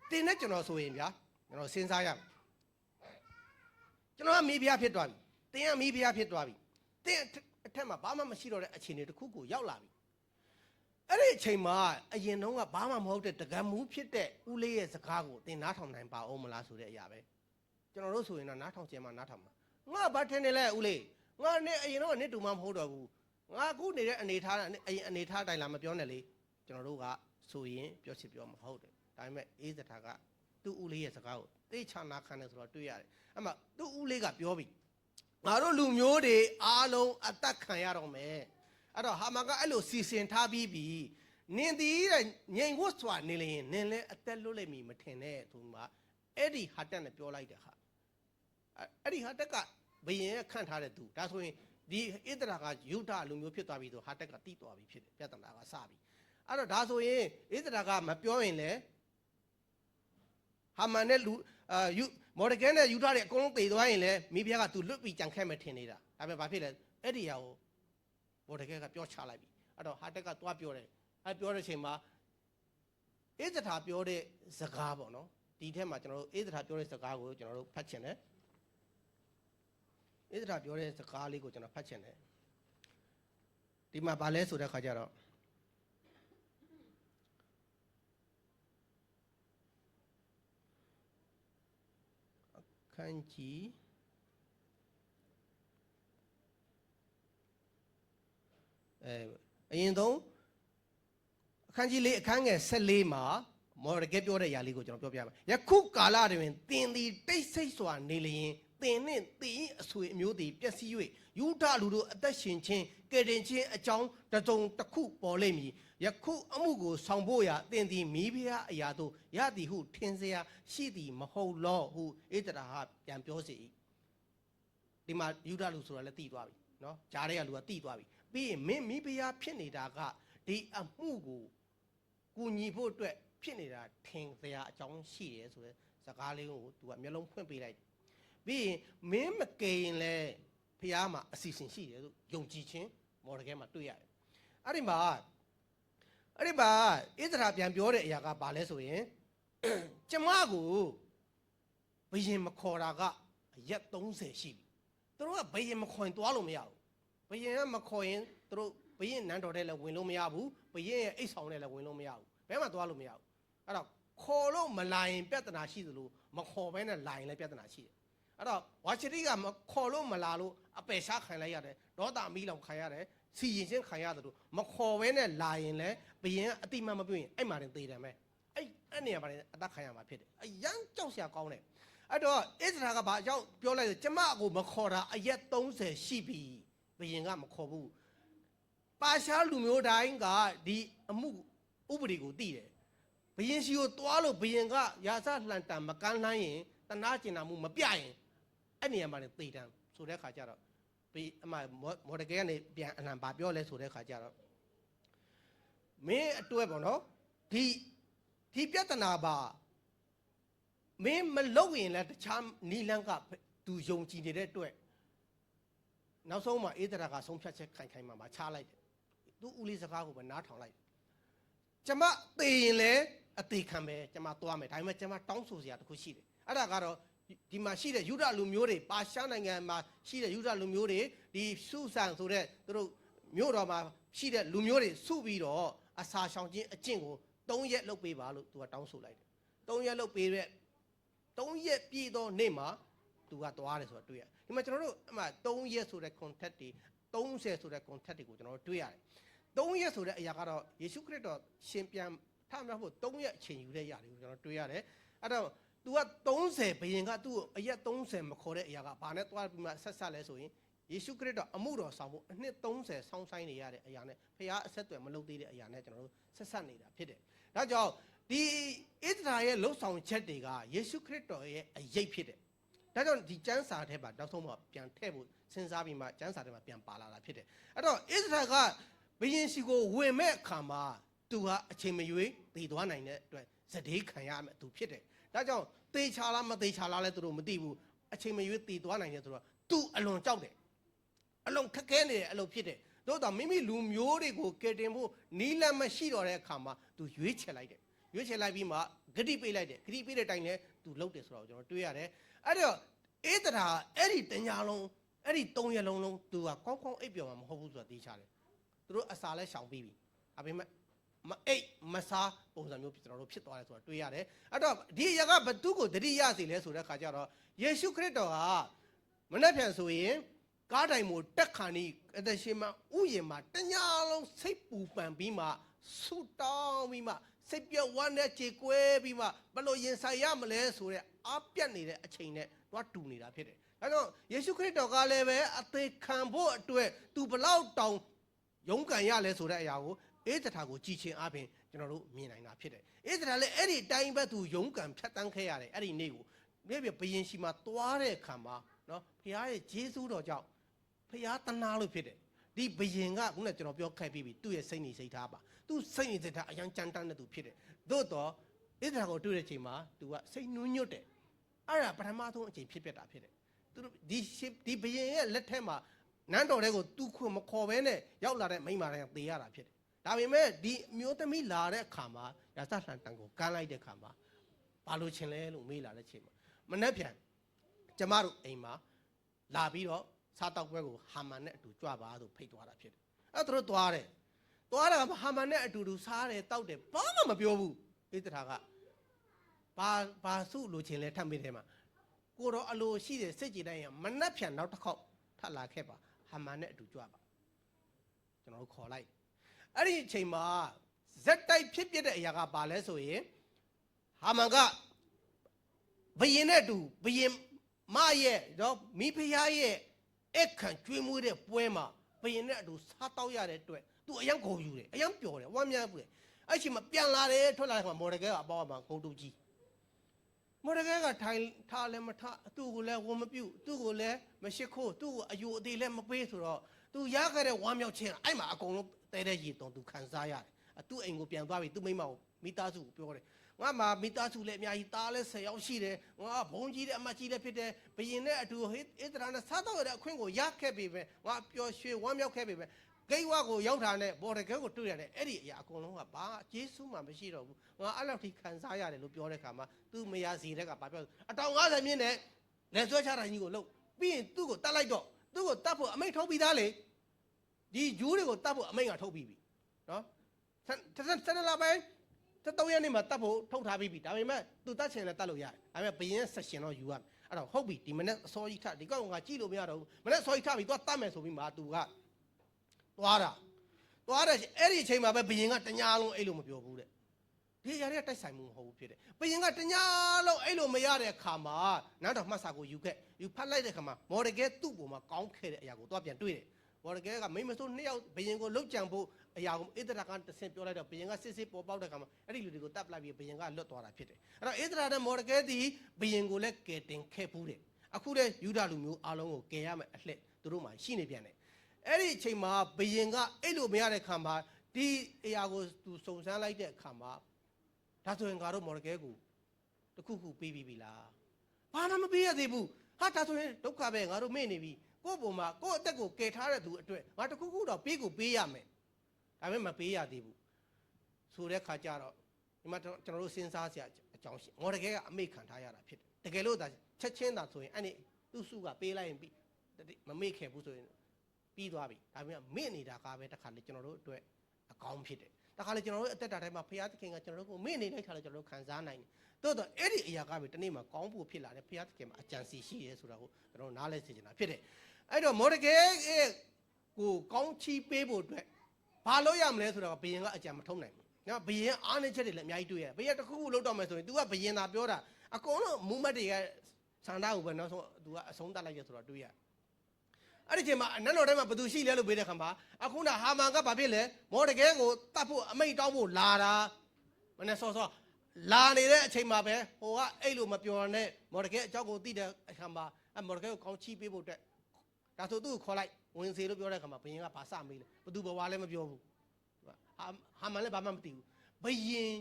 တင်းနဲ့ကျွန်တော်ဆိုရင်ဗျာကျွန်တော်စဉ်းစားရမယ်ကျွန်တော်ကမိဖုရားဖြစ်သွားပြီတင်းကမိဖုရားဖြစ်သွားပြီတင်းအထက်မှာဘာမှမရှိတော့တဲ့အခြေအနေတစ်ခုကိုရောက်လာပြီအဲ့ဒီအချိန်မှာအရင်တုန်းကဘာမှမဟုတ်တဲ့တကံမူးဖြစ်တဲ့ဦးလေးရဲ့စကားကိုတင်နားထောင်နိုင်ပါအောင်မလားဆိုတဲ့အရာပဲကျွန်တော်တို့ဆိုရင်တော့နားထောင်ခြင်းမှနားထောင်မှာငါဘာထင်နေလဲဦးလေးငါနဲ့အရင်တော့နှစ်တူမှမဟုတ်တော့ဘူးငါအခုနေတဲ့အနေထားအနေထားတိုင်းလာမပြောနဲ့လေကျွန်တော်တို့ကဆိုရင်ပြောချင်ပြောမှာဟုတ်တယ်ဒါပေမဲ့အေးစထာကသူ့ဦးလေးရဲ့စကားကိုသိချနာခံတယ်ဆိုတော့တွေ့ရတယ်အဲ့မှာသူ့ဦးလေးကပြောပြီငါတို့လူမျိုးတွေအားလုံးအသက်ခံရတော့မယ်အဲ့တော့ဟာမန်ကအဲ့လိုစီစဉ်ထားပြီးပြီနင်ဒီတဲ့ငြိမ်ဝတ်စွာနေလျင်နင်လည်းအသက်လွတ်လိမ့်မည်မထင်နဲ့ဆိုမှအဲ့ဒီဟာတက်နဲ့ပြောလိုက်တဲ့ဟာအဲ့ဒီဟာတက်ကဘယင်ခန့်ထားတဲ့သူဒါဆိုရင်ဒီဣသရာကယုဒလူမျိုးဖြစ်သွားပြီဆိုဟာတက်ကတိသွားပြီဖြစ်တယ်ပြဿနာကစပြီအဲ့တော့ဒါဆိုရင်ဣသရာကမပြောရင်လေဟာမန်နဲ့လူမော်ဒကဲနဲ့ယူထားတဲ့အကုန်လုံးတည်သွားရင်လည်းမိဖုရားကသူလွတ်ပြီးကြံခဲ့မယ်ထင်နေတာဒါပေမဲ့ဘာဖြစ်လဲအဲ့ဒီဟာကိုမော်ဒကဲကပြောချလိုက်ပြီအဲ့တော့ဟာတက်ကသွားပြောတယ်အဲ့ပြောတဲ့အချိန်မှာ ဧသထာပြောတဲ့စကားပေါ့နော်ဒီထက်မှာကျွန်တော်တို့ဧသထာပြောတဲ့စကားကိုကျွန်တော်တို့ဖတ်ချင်တယ်ဧသထာပြောတဲ့စကားလေးကိုကျွန်တော်ဖတ်ချင်တယ်ဒီမှာဗာလဲဆိုတဲ့ခါကျတော့အခန်းကြီးအရင်ဆုံးအခန်းကြီးလေးအခန်းငယ်14မှာမော်ဒကဲပြောတဲ့အရာလေးကိုကျွန်တော်ပြောပြမယ်ယခုကာလတွင်သင်သည်တိတ်ဆိတ်စွာနေလျင်သင်နှင့်သင်၏အဆွေအမျိုးသည်ပျက်စီး၍ယူဒလူတို့အသက်ရှင်ခြင်းကယ်တင်ခြင်းအကြောင်းတစ်စုံတစ်ခုပေါ်လိမ့်မည်ယခုအမှုကိုဆောင်ဖို့ရာသင်သည်မိဖုရားအရာတို့ရသည်ဟုထင်เสียရှိသည်မဟုတ်လောဟုဧတရာဟာပြန်ပြောစေ၏ဒီမှာယူဒလူဆိုတာလည်းသိသွားပြီနော်ဂျားတဲ့ကလူကသိသွားပြီပြီးရင်မင်းမိဖုရားဖြစ်နေတာကဒီအမှုကိုကူညီဖို့အတွက်ဖြစ်နေတာထင်เสียအကြောင်းရှိတယ်ဆိုတဲ့စကားလေးကိုသူကမျက်လုံးဖွင့်ပေးလိုက်ပြီးရင်မင်းမကယ်ရင်လည်းဖះမှာအစီအစဉ်ရှိတယ်လို့ယုံကြည်ခြင်းမော်ဒကဲမှာတွေ့ရတယ်အဲ့ဒီမှာဣသရာပြန်ပြောတဲ့အရာကဘာလဲဆိုရင်ကျမကိုဘယင်မခေါ်တာကအရက်30ရှိပြီသူတို့ကဘယင်မခေါ်ရင်သွားလို့မရဘူးဘယင်ကမခေါ်ရင်သူတို့ဘယင်နန်းတော်ထဲလည်းဝင်လို့မရဘူးဘယင်ရဲ့အိတ်ဆောင်ထဲလည်းဝင်လို့မရဘူးဘယ်မှသွားလို့မရဘူးအဲ့တော့ခေါ်လို့မလာရင်ပြဿနာရှိသလိုမခေါ်ဘဲနဲ့လာရင်လည်းပြဿနာရှိတယ်အဲ့တော့ဝါချတိကခေါ်လို့မလာလို့အပယ်ရှားခံလိုက်ရတယ်ဒေါသမီးလောင်ခံရတယ်စီရင်ချင်းခံရတယ်လို့မခေါ်ဘဲနဲ့လာရင်လည်းဘယင်အတိမမပြည့်ရင်အဲ့မှာတင်သေတယ်မဲ့အဲ့နေရာမှာအသက်ခံရမှာဖြစ်တယ်အရန်ကြောက်စရာကောင်းတယ်အဲ့တော့ဣသရာကဘာအကြောင်းပြောလိုက်ဆိုကျမကိုမခေါ်တာအရက်30ရှိပြီဘယင်ကမခေါ်ဘူးပါရှားလူမျိုးတိုင်းကဒီအမှုဥပဒေကိုသိတယ်ဘယင်စီကိုတွားလို့ဘယင်ကရာဇလှန်တံမကန်းလှမ်းရင်တနာကျင်နာမှုမပြရင်အဲ့နေရာမှာသေတံဆိုတဲ့ခါကျတော့ပြီးအမမော်ဒကဲကနေပြန်အလံပါပြောလဲဆိုတဲ့ခါကျတော့မင်းအတွက်ပေါ့နော်ဒီပြဿနာပါမင်းမလုပ်ရင်လည်းတခြားနီလန်းကသူယုံကြည်နေတဲ့အတွက်နောက်ဆုံးမှာဧသရာကဆုံးဖြတ်ချက်ခိုင်မှာချလိုက်တယ်သူဦးလေးစကားကိုပဲနားထောင်လိုက်ကျမသေရင်လည်းအသေးခံပဲကျမသွားမယ်ဒါပေမဲ့ကျမတောင်းဆိုစရာတခုရှိတယ်အဲ့ဒါကတော့ဒီမှာရှိတဲ့ယူဒလူမျိုးတွေပါရှားနိုင်ငံမှာရှိတဲ့ယူဒလူမျိုးတွေဒီစုဆန်ဆိုတဲ့သူတို့မြို့တော်မှာရှိတဲ့လူမျိုးတွေစုပြီးတော့အစာရှောင်ခြင်းအကျင့်ကို3ရက်လုပ်ပေးပါလို့သူကတောင်းဆိုလိုက်တယ်3ရက်လုပ်ပေးတဲ့3ရက်ပြည့်သောနေ့မှာသူကသွားတယ်ဆိုတာတွေ့ရဒီမှာကျွန်တော်တို့အမှ3ရက်ဆိုတဲ့ contact တွေ30ဆိုတဲ့ contact တွေကိုကျွန်တော်တို့တွေ့ရတယ်3ရက်ဆိုတဲ့အရာကတော့ယေရှုခရစ်တော်ရှင်ပြန်ထမြောက်ဖို့3ရက်အချိန်ယူတဲ့ຢာတွေကိုကျွန်တော်တွေ့ရတယ်အဲ့တော့သူက30ဘယင်ကသူ့အရက်30မခေါ်တဲ့အရာကဘာနဲ့သွားပြီးမှဆက်လဲဆိုရင်ယေရှုခရစ်တော်အမှုတော်ဆောင်ဖို့အနှစ်30ဆောင်းဆိုင်နေရတဲ့အရာနဲ့ဖခင်အဆက်အသွယ်မလုပ်သေးတဲ့အရာနဲ့ကျွန်တော်တို့ဆက်နေတာဖြစ်တယ်။ဒါကြောင့်ဒီဣသရာရဲ့လှုပ်ဆောင်ချက်တွေကယေရှုခရစ်တော်ရဲ့အရေးဖြစ်တယ်။ဒါကြောင့်ဒီကျမ်းစာထဲမှာနောက်ဆုံးမှပြန်ထည့်ဖို့စဉ်းစားပြီးမှကျမ်းစာထဲမှာပြန်ပါလာတာဖြစ်တယ်။အဲ့တော့ဣသရာကဘယင်စီကိုဝင်မဲ့အခါမှာသူကအချိန်မရွေးတည်သွားနိုင်တဲ့အတွက်ဇဒေးခံရမယ်သူဖြစ်တယ်။ဒါကြောင့်သေချာလားမသေချာလားလဲသူတို့မသိဘူးအချိန်မရွေးတည်သွားနိုင်တယ်ဆိုတော့သူအလွန်ကြောက်တယ်အလွန်ခက်ခဲနေတယ်အလွန်ဖြစ်တယ်သို့တော့မိမိလူမျိုးတွေကိုကယ်တင်ဖို့နီးလမ်းမရှိတော့တဲ့အခါမှာသူရွေးချယ်လိုက်တယ်ရွေးချယ်လိုက်ပြီးမှဂတိပေးလိုက်တယ်ဂတိပေးတဲ့တိုင်လည်းသူလုပ်တယ်ဆိုတော့ကျွန်တော်တွေ့ရတယ်အဲ့တော့ဧသရာအဲ့ဒီတညာလုံးအဲ့ဒီ3ရက်လုံးသူကကောင်းကောင်းအိပ်ပျော်မှာမဟုတ်ဘူးဆိုတာသိချတယ်သူတို့အစာလဲရှောင်ပြီးပြီဒါပေမဲ့မအိတ်မစားပုံစံမျိုးကျွန်တော်တို့ဖြစ်သွားတယ်ဆိုတာတွေ့ရတယ်အဲ့တော့ဒီအရာကဘသူကိုတတိယစီလဲဆိုတဲ့ခါကျတော့ယေရှုခရစ်တော်ကမနေ့ပြန်ဆိုရင်ကားတိုင်မို့တက်ခါနီအသက်ရှင်မှာဥယျာဉ်မှာတညာလုံးစိတ်ပူပန်ပြီးမှဆူတောင်းပြီးမှစိတ်ပြတ်ဝမ်းနဲ့ကြေကွဲပြီးမှဘယ်လိုရင်ဆိုင်ရမလဲဆိုတဲ့အားပြတ်နေတဲ့အချိန်နဲ့သွားတူနေတာဖြစ်တယ်ဒါကြောင့်ယေရှုခရစ်တော်ကလည်းပဲအသေးခံဖို့အတွက်သူဘလောက်တောင်ရုန်းကန်ရလဲဆိုတဲ့အရာကိုဧသရာကိုကြည်ချင်းအပြင်ကျွန်တော်တို့မြင်နိုင်တာဖြစ်တယ်ဧသရာလည်းအဲ့ဒီအတိုင်းပဲသူရုန်းကန်ဖြတ်တန်းခဲ့ရတယ်အဲ့ဒီနေ့ကိုမြေပြဘယင်ရှိမှာသွားတဲ့အခါမှာနော်ဖခင်ရဲ့ဂျေဇုတော်ကြောင့်ဖခင်တနာလို့ဖြစ်တယ်ဒီဘယင်ကခုနကကျွန်တော်ပြောခဲ့ပြီးပြီသူ့ရဲ့စိတ်နေစိတ်ထားပါသူ့စိတ်နေစိတ်ထားအရန်ကြမ်းတမ်းတဲ့သူဖြစ်တယ်သို့တော့ဧသရာကိုတွေ့တဲ့အချိန်မှာသူကစိတ်နူးညွတ်တယ်အဲ့ဒါပထမဆုံးအချိန်ဖြစ်ပျက်တာဖြစ်တယ်သူတို့ဒီဘယင်ရဲ့လက်ထက်မှာနန်းတော်ထဲကိုသူခွင့်မခေါ်ဘဲနဲ့ရောက်လာတဲ့မိန်းမတိုင်းသေရတာဖြစ်တယ် ဒါပေမဲ့ဒီမျိုးသမီးလာတဲ့အခါမှာရာဇလှန်တန်ကိုကမ်းလိုက်တဲ့အခါမှာဘာလို့ချင်လဲလို့မေးလာတဲ့ချိန်မှာမနှက်ပြန်ကျမတို့အိမ်မှာလာပြီးတော့စားတောက်ပွဲကိုဟာမန်နဲ့အတူကြွပါလို့ဖိတ်သွားတာဖြစ်တယ်အဲ့သူတို့သွားတယ်သွားတာကဟာမန်နဲ့အတူတူစားတယ်တောက်တယ်ဘာမှမပြောဘူးဣသရာကဘာစုလိုချင်လဲထပ်မေးတယ်မှာကိုတော့အလိုရှိတယ်စိတ်ကြည်တိုင်းရမနှက်ပြန်နောက်တစ်ခေါက်ထပ်လာခဲ့ပါဟာမန်နဲ့အတူကြွပါကျွန်တော်တို့ခေါ်လိုက်အဲ့ဒီအချိန်မှာဇက်တိုက်ဖြစ်ပြတဲ့အရာကဘာလဲဆိုရင်ဟာမန်ကဘယင်နဲ့အတူဘယင်မရဲ့တော့မိဖုရားရဲ့အခန့်ကျွေးမွေးတဲ့ပွဲမှာဘယင်နဲ့အတူစားတောက်ရတဲ့အတွက်သူအယံဂုံယူတယ်အယံပျော်တယ်ဝမ်းမြောက်တယ်အဲ့အချိန်မှာပြန်လာတယ်ထွက်လာတဲ့အခါမော်ဒကဲကအပေါမှာဂုံတူကြီးမော်ဒကဲကထိုင်ထားလည်းမထားသူ့ကိုလည်းဝန်မပြုတ်သူ့ကိုလည်းမရှိခိုးသူ့ကိုအယူအသေးလည်းမပေးဆိုတော့သူရခဲ့တဲ့ဝမ်းမြောက်ခြင်းအဲ့မှာအကုန်လုံးတဲတဲ့ရေတုံသူခံစားရတယ်သူ့အိမ်ကိုပြန်သွားပြီးသူ့မိမကိုမိသားစုကိုပြောတယ်ငါမှမိသားစုလည်းအများကြီးသားလည်း10ယောက်ရှိတယ်ငါဘုံကြီးတဲ့အမကြီးလည်းဖြစ်တယ်ဘယင်နဲ့အတူဣသရာနဲ့စားတော့ရတဲ့အခွင့်ကိုရခဲ့ပြီပဲငါပျော်ရွှင်ဝမ်းမြောက်ခဲ့ပြီပဲဂိတ်ဝါကိုရောက်တာနဲ့ဘော်ဒကဲကိုတွေ့ရတယ်အဲ့ဒီအရာအကုန်လုံးကဘာကျေးဇူးမှမရှိတော့ဘူးငါအဲ့လောက်ထိခံစားရတယ်လို့ပြောတဲ့ခါမှာသူ့မယားစီတဲ့ကဘာပြောအတောင်90မြင့်နဲ့လက်ဆွဲချတာကြီးကိုလှုပ်ပြီးရင်သူ့ကိုတတ်လိုက်တော့သူ့ကိုတတ်ဖို့အမိန့်ထုတ်ပြီးသားလေဒီဂျူးတွေကိုတတ်ဖို့အမိန့်ကထုတ်ပြီးပြီနော်ဆက်လာပဲ3ရက်နေ့မှာတတ်ဖို့ထုတ်ထားပြီးပြီဒါပေမဲ့သူတတ်ချင်လည်းတတ်လို့ရတယ်ဒါပေမဲ့ဘယင်းဆက်ရှင်တော့ယူရမယ်အဲ့တော့ဟုတ်ပြီဒီမနေ့အစောကြီးထဒီကောင်ကကြည့်လို့မရတော့ဘူးမနေ့အစောကြီးထပြီးသွားတတ်မယ်ဆိုပြီးမှသူကသွားတယ်အဲ့ဒီအချိန်မှာပဲဘယင်းကတညာလုံးအဲ့လိုမပြောဘူးတဲ့ဒီຢာတွေကတိုက်ဆိုင်မှုမဟုတ်ဘူးဖြစ်တယ်ဘယင်းကတညာလုံးအဲ့လိုမရတဲ့အခါမှာနောက်တော့မှတ်စာကိုယူဖတ်လိုက်တဲ့အခါမှာမော်ဒကဲသူ့ပုံမှာကောင်းခဲ့တဲ့အရာကိုသွားပြန်တွေ့တယ်မော်ဒကဲကမိမဆိုး2ယောက်ဘယင်းကိုလှုပ်ကြံဖို့အရာကိုဣသရာကတဆင့်ပြောလိုက်တော့ဘယင်ကစစ်ပေါ်ပေါက်တဲ့ခါမှာအဲ့ဒီလူတွေကိုတပ်ပလိုက်ပြီးဘယင်ကလွတ်သွားတာဖြစ်တယ်အဲ့တော့ဣသရာနဲ့မော်ဒကဲသည်ဘယင်ကိုလည်းကယ်တင်ခဲ့ဘူးတယ်အခုလည်းယူဒလူမျိုးအားလုံးကိုကယ်ရမယ်အလှည့်သူတို့မှရှိနေပြန်တယ်အဲ့ဒီအချိန်မှာဘယင်ကအဲ့လိုမရတဲ့ခါမှာဒီအရာကိုသူစုံစမ်းလိုက်တဲ့အခါမှာဒါဆိုရင်ငါတို့မော်ဒကဲကိုတခုခုပေးပြီးပြီလားဘာမှမပေးရသေးဘူးဟာဒါဆိုရင်ဒုက္ခပဲငါတို့မေ့နေပြီကိုယ့်ပုံမှာကိုယ့်အသက်ကိုကယ်ထားတဲ့သူအတွက်ငါတခုခုတော့ပေးရမယ်ဒါပေမဲ့မပေးရသေးဘူးဆိုတဲ့ခါကျတော့ဒီမှာကျွန်တော်တို့စဉ်းစားစရာအကြောင်းရှိမော်ဒကဲကအမိတ်ခံထားရတာဖြစ်တယ်တကယ်လို့ဒါချက်ချင်းသာဆိုရင်အဲ့ဒီသူ့စုကပေးလိုက်ရင်ပြီးမမေ့ခဲ့ဘူးဆိုရင်ပြီးသွားပြီဒါပေမဲ့မေ့နေတာကပဲတခါလေကျွန်တော်တို့အတွက်အကောင်းဖြစ်တယ်တခါလေကျွန်တော်တို့အသက်တာတိုင်းမှာဘုရားသခင်ကကျွန်တော်တို့ကိုမေ့နေတဲ့ခါလေကျွန်တော်တို့ခံစားနိုင်တယ်တော့အဲ့ဒီအရာကပဲတနေ့မှာကောင်းဖို့ဖြစ်လာတယ်ဘုရားသခင်မှာအကြံစီရှိရဲဆိုတာကိုကျွန်တော်နားလဲစေချင်တာဖြစ်တယ်အဲ့တော့မော်ဒကဲကိုကောင်းချီးပေးဖို့အတွက်ဘာလို့ရမလဲဆိုတော့ဘယင်ကအကြံမထုံးနိုင်ဘူးနော်ဘယင်အားနည်းချက်တွေလည်းအများကြီးတွေ့ရတယ်ဘယင်တစ်ခုခုလောက်တော့မယ်ဆိုရင် तू ကဘယင်သာပြောတာအကုန်လုံးမူမတ်တွေကဆန္ဒကိုပဲနောက်ဆုံး तू ကအဆုံးသတ်လိုက်ရဆိုတော့တွေ့ရအဲ့ဒီချိန်မှာနတ်တော်ထဲမှာဘသူရှိလဲလို့ပြောတဲ့ခါမှာအခုနဟာမန်ကဘာဖြစ်လဲမော်ဒကဲကိုတတ်ဖို့အမိန့်တောင်းဖို့လာတာမနဲ့စောလာနေတဲ့အချိန်မှာပဲဟိုကအဲ့လိုမပြောနဲ့မော်ဒကဲအကြောင်းကိုသိတဲ့အခါမှာမော်ဒကဲကိုကောင်းချီးပေးဖို့အတွက်ဒါဆိုသူ့ကိုခေါ်လိုက်ဝင်စေလို့ပြောတဲ့အခါမှာဘယင်ကဘာစမေးလဲဘသူဘဝလည်းမပြောဘူးဟာမန်လည်းဘာမှမသိဘူးဘယင်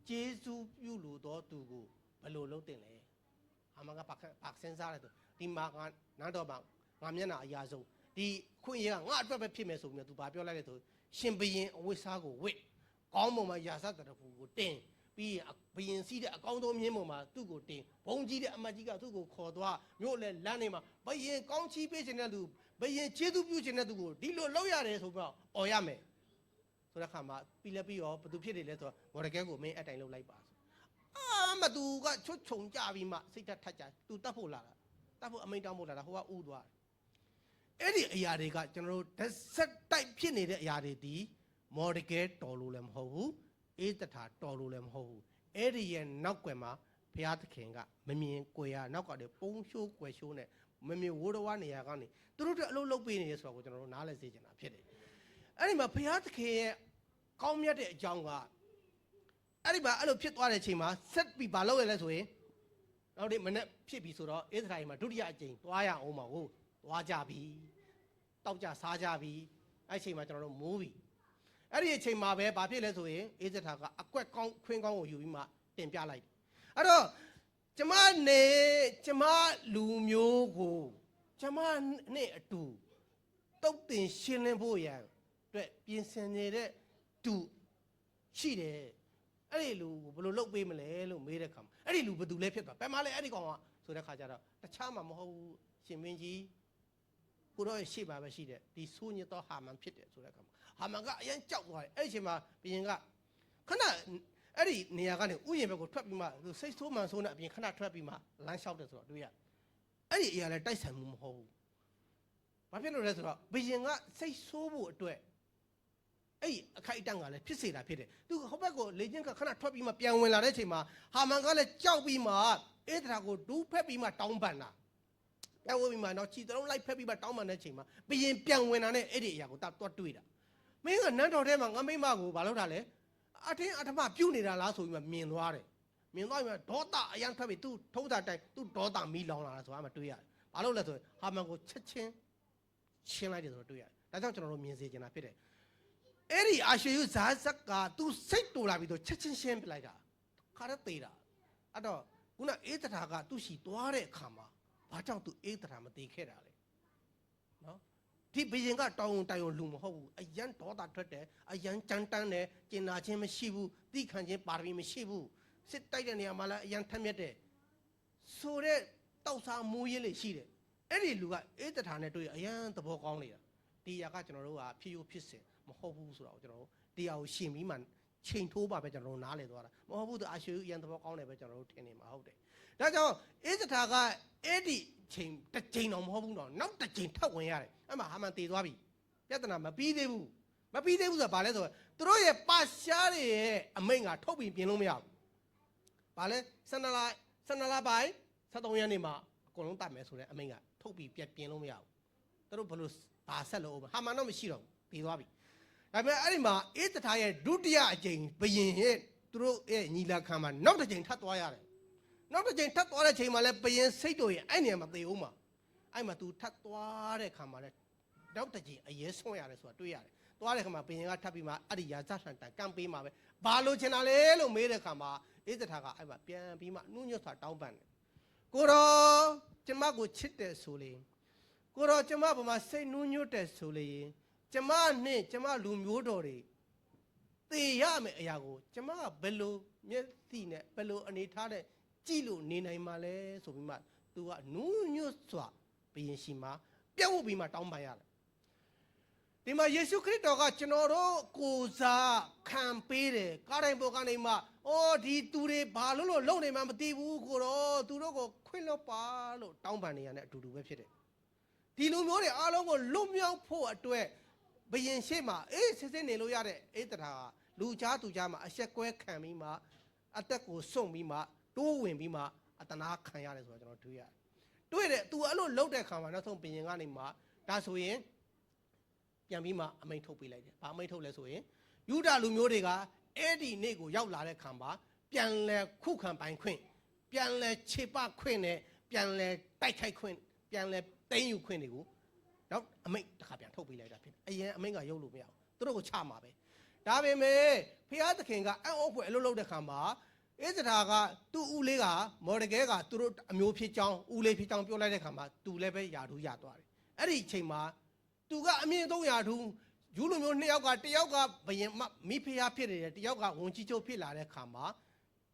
ကျေးဇူးပြုလို့တော့သူကိုဘယ်လိုလုပ်တင်လဲဟာမန်ကပါစဉ်းစားတယ်ဆိုဒီမှာကနန်းတော်မှာငါမျက်နှာအရာဆုံးဒီခွင့်ရငါအတွက်ပဲဖြစ်မယ်ဆိုပြီးတော့သူဘာပြောလိုက်လဲဆိုရှင်ဘယင်အဝိစားကိုဝစ်ကောင်းပုံမှာရာဇတရဖူကိုတင်ပြီးဘယင်စီးတဲ့အကောင်းဆုံးမြင်းပုံမှာသူ့ကိုတင်ဘုံကြီးတဲ့အမတ်ကြီးကသူ့ကိုခေါ်သွားမြို့လေလမ်းနေမှာဘယင်ကောင်းချီးပေးခြင်းတဲ့လူဘယင်ကျေးဇူးပြုခြင်းတဲ့သူကိုဒီလိုလောက်ရတယ်ဆိုပြီးတော့អော်ရမယ်ဆိုတဲ့ခါမှာပြီးရောဘသူဖြစ်နေလဲဆိုတော့မော်ဒကဲကိုမင်းအတိုင်လောက်လိုက်ပါဆိုမသူကချွတ်ချုံကြပြီးမှစိတ်ထက်ကြသူတတ်ဖို့လာတာတတ်ဖို့အမိန့်တောင်းဖို့လာတာဟိုကဥသွားအဲ့ဒီအရာတွေကကျွန်တော်တို့ဆက်တိုက်ဖြစ်နေတဲ့အရာတွေဒီမော်ဒကဲတော်လို့လည်းမဟုတ်ဘူးအေးတထာတော်လို့လည်းမဟုတ်ဘူးအဲ့ဒီရဲ့နောက်ွယ်မှာဘုရားသခင်ကမမြင်ကြွယ်ရနောက်ကတည်းပုံရှိုးကြွယ်ရှိုးနဲ့မမြင်ဝိုးတော်ဝနေရာကနေသူတို့တို့အလုပ်လုပ်ပေးနေရဆိုတော့ကိုကျွန်တော်တို့နားလည်စေချင်တာဖြစ်တယ်အဲ့ဒီမှာဘုရားသခင်ရဲ့ကောင်းမြတ်တဲ့အကြောင်းကအဲ့ဒီမှာအဲ့လိုဖြစ်သွားတဲ့အချိန်မှာဆက်ပြီးမလုပ်ရလဲဆိုရင်နောက်ဒီမနေ့ဖြစ်ပြီဆိုတော့ဣသရေလမှာဒုတိယအကြိမ်သွားရအောင်ပါဟုတ်သွားကြပြီတောက်ကြစားကြပြီအဲ့အချိန်မှာကျွန်တော်တို့မိုးပြီအဲ့ဒီအချိန်မှာပဲဘာဖြစ်လဲဆိုရင်ဧဇထာကအကွက်ကောင်းခွင်းကောင်းကိုယူပြီးမှတင်ပြလိုက်အဲ့တော့ကျမလူမျိုးကိုကျမနဲ့အတူတုတ်တင်ရှင်းလင်းဖို့ရန်အတွက်ပြင်ဆင်နေတဲ့ တူရှိတယ်အဲ့ဒီလူဘယ်လိုလုပ်ပေးမလဲလို့မေးတဲ့ခါမှာအဲ့ဒီလူဘယ်သူလဲဖြစ်သွားဘယ်မှာလဲအဲ့ဒီကောင်ကဆိုတဲ့ခါကျတော့တခြားမှမဟုတ်ဘူးရှင်မင်းကြီးကိုတော့ရှေ့ပါပဲရှိတယ်ဒီဆိုးညစ်တော့ဟာမန်ဖြစ်တယ်ဆိုတဲ့ခါမှာဟာမန်ကအရင်ကြောက်သွားတယ်အဲ့ဒီအချိန်မှာဘုရင်ကခဏအဲ့ဒီနေရာကနေဥယျာဉ်ဘက်ကိုထွက်ပြီးမှစိတ်ဆိုးမှန်ဆိုးနဲ့အပြင်ခဏထွက်ပြီးမှလမ်းလျှောက်တယ်ဆိုတော့တွေ့ရအဲ့ဒီအရာလည်းတိုက်ဆိုင်မှုမဟုတ်ဘူးဘာဖြစ်လို့လဲဆိုတော့ဘုရင်ကစိတ်ဆိုးဖို့အတွက်အဲ့အခိုက်အတန့်ကလည်းဖြစ်စေတာဖြစ်တယ်သူဟိုဘက်ကိုလေချင်းကခဏထွက်ပြီးမှပြန်ဝင်လာတဲ့အချိန်မှာဟာမန်ကလည်းကြောက်ပြီးမှအေဒရာကိုဒူးဖက်ပြီးမှတောင်းပန်တာပြန်ဝင်ပြီးမှတော့ခြေတလုံးလိုက်ဖက်ပြီးမှတောင်းပန်တဲ့အချိန်မှာဘုရင်ပြန်ဝင်လာတဲ့အဲ့ဒီအရာကိုတွားတွေ့တာမင်းကနန်းတော်ထဲမှာငါမိမကိုဘာလုပ်တာလဲအထင်းအထမပြုတ်နေတာလားဆိုပြီးမှမြင်သွားတယ်မြင်သွားပြီးမှဒေါသအရန်ထွက်ပြီးသူ့ထုံးတာတိုင်းသူ့ဒေါသမီးလောင်လာတာဆိုတာမှတွေ့ရတယ်ဘာလို့လဲဆိုရင်ဟာမန်ကိုချက်ချင်းရှင်းလိုက်တယ်ဆိုတော့တွေ့ရတယ်ဒါကြောင့်ကျွန်တော်တို့မြင်စေချင်တာဖြစ်တယ်အဲ့ဒီအာရှယုဇာဇက်ကသူစိတ်တူလာပြီးတော့ချက်ချင်းရှင်းပြလိုက်တာခါရသေးတာအဲ့တော့ခုနအေးတထာကသူ့ရှိသွားတဲ့အခါမှာဘာကြောင့်သူအေးတထာမသေးခဲ့တာလဲနော်ဒီဘယင်ကတောင်းတိုင်ုံလူမဟုတ်ဘူးအယံဒေါသထွက်တယ်အယံကြမ်းတမ်းတယ်ကျင်နာခြင်းမရှိဘူးသိခံခြင်းပါရမီမရှိဘူးစစ်တိုက်တဲ့နေရာမှာလည်းအယံထက်မြက်တယ်ဆိုတဲ့တောက်စားမူးရင်းလေးရှိတယ်အဲ့ဒီလူကအေးတထာနဲ့တွေ့အယံသဘောကောင်းနေတာဒီຢာကကျွန်တော်တို့ကဖြစ်ရိုးဖြစ်စဉ်မဟုတ်ဘူးဆိုတော့ကျွန်တော်တို့တရားကိုရှင်ပြီးမှချိန်ထိုးပါပဲကျွန်တော်တို့နားလည်သွားတာမဟုတ်ဘူးသူအာရှုအရင်သဘောကောင်းတယ်ပဲကျွန်တော်တို့ထင်နေမှာဟုတ်တယ်ဒါကြောင့်အေးစထာကအဲ့ဒီချိန်တစ်ချိန်တော့မဟုတ်ဘူးတော့နောက်တစ်ချိန်ထပ်ဝင်ရတယ်အဲ့မှာဟာမန်တည်သွားပြီပြဿနာမပြီးသေးဘူးဆိုတာဘာလဲဆိုတော့သူတို့ရဲ့ပါရှားတွေရဲ့အမိန့်ကထုတ်ပြီးပြင်လို့မရဘူးဘာလဲ12လပိုင်း73ရက်နေ့မှာအကုန်လုံးတတ်မယ်ဆိုတဲ့အမိန့်ကထုတ်ပြီးပြင်လို့မရဘူးသူတို့ဘယ်လိုဘာဆက်လို့ဟာမန်တော့မရှိတော့ဘူးတည်သွားပြီဒါပေမဲ့အဲ့ဒီမှာအေးတထာရဲ့ဒုတိယအကြိမ်ဘယင်ရဲ့သူတို့ရဲ့ညီလာခံမှာနောက်တစ်ကြိမ်ထပ်သွားရတယ်နောက်တစ်ကြိမ်ထပ်သွားတဲ့ချိန်မှာလည်းဘယင်စိတ်တို့ရဲ့အဲ့နေရာမှာသေအောင်မှာအဲ့မှာ तू ထပ်သွားတဲ့ခါမှာလည်းနောက်တစ်ကြိမ်အရေးဆွန့်ရတယ်ဆိုတာတွေ့ရတယ်သွားတဲ့ခါမှာဘယင်ကထပ်ပြီးမှအဲ့ဒီရာဇဆန်တန်ကမ်းပေးမှာပဲဘာလို့ချင်တာလဲလို့မေးတဲ့ခါမှာအေးတထာကအဲ့မှာပြန်ပြီးမှနှုတ်ညွတ်စွာတောင်းပန်တယ်ကိုတော်ကျမကိုချစ်တယ်ဆိုလေကိုတော်ကျမဘာမှစိတ်နှုတ်ညွတ်တယ်ဆိုလေကျမနဲ့ကျမလူမျိုးတော်တွေသေရမယ်အရာကိုကျမကဘယ်လိုမျက်စိနဲ့ဘယ်လိုအနေထားတဲ့ကြည့်လို့နေနိုင်မှာလဲဆိုပြီးမှသူကနူးညွတ်စွာဘုရင်ရှိမှာပြတ်ဝတ်ပြီးမှတောင်းပန်ရတယ်ဒီမှာယေရှုခရစ်တော်ကကျွန်တော်တို့ကိုယ်စားခံပေးတယ်ကားတိုင်းပေါ်ကနေမှအော်ဒီသူတွေဘာလို့လုံနေမှမသိဘူးကိုတော့သူတို့ကိုခွင့်လွှတ်ပါလို့တောင်းပန်နေရတဲ့အတူတူပဲဖြစ်တယ်ဒီလူမျိုးတွေအားလုံးကိုလွတ်မြောက်ဖို့အတွက်ဘယင်ရှိမှစစ်စစ်နေလို့ရတဲ့အေးတထာကလူကြားသူကြားမှာအဆက်ကွဲခံပြီးမှအသက်ကိုစွန့်ပြီးမှတိုးဝင်ပြီးမှအတနာခံရတယ်ဆိုတော့ကျွန်တော်တွေ့ရတယ်တွေ့တယ် तू အဲ့လိုလှုပ်တဲ့ခါမှာနောက်ဆုံးဘယင်ကနေမှဒါဆိုရင်ပြန်ပြီးမှအမိန့်ထုတ်ပေးလိုက်တယ်ဘာအမိန့်ထုတ်လဲဆိုရင်ယူဒလူမျိုးတွေကအဲ့ဒီနေ့ကိုရောက်လာတဲ့ခါမှာပြန်လဲခုခံပိုင်ခွင့်ပြန်လဲခြေပခွင့်နဲ့ပြန်လဲတိုက်ခိုက်ခွင့်ပြန်လဲသိမ်းယူခွင့်တွေကိုနောက်အမိန့်တစ်ခါပြန်ထုတ်ပေးလိုက်တာဖြစ်အရင်အမိန့်ကရုပ်လို့မရဘူးသူတို့ကိုချမှာပဲဒါပေမဲ့ဖျားသခင်ကအံ့ဩဖွယ်အလုပ်လုပ်တဲ့ခါမှာအေးစထာကသူ့ဦးလေးကမော်ဒကဲကသူတို့အမျိုးဖြစ်ကြောင်းဦးလေးဖြစ်ကြောင်းပြောလိုက်တဲ့ခါမှာသူလည်းပဲယာထူးရသွားတယ်အဲ့ဒီအချိန်မှာသူကအမြင့်ဆုံးယာထူးယူလူမျိုးနှစ်ယောက်ကတယောက်ကဘယင်မိဖုရားဖြစ်နေတယ်တယောက်ကဝန်ကြီးချုပ်ဖြစ်လာတဲ့ခါမှာ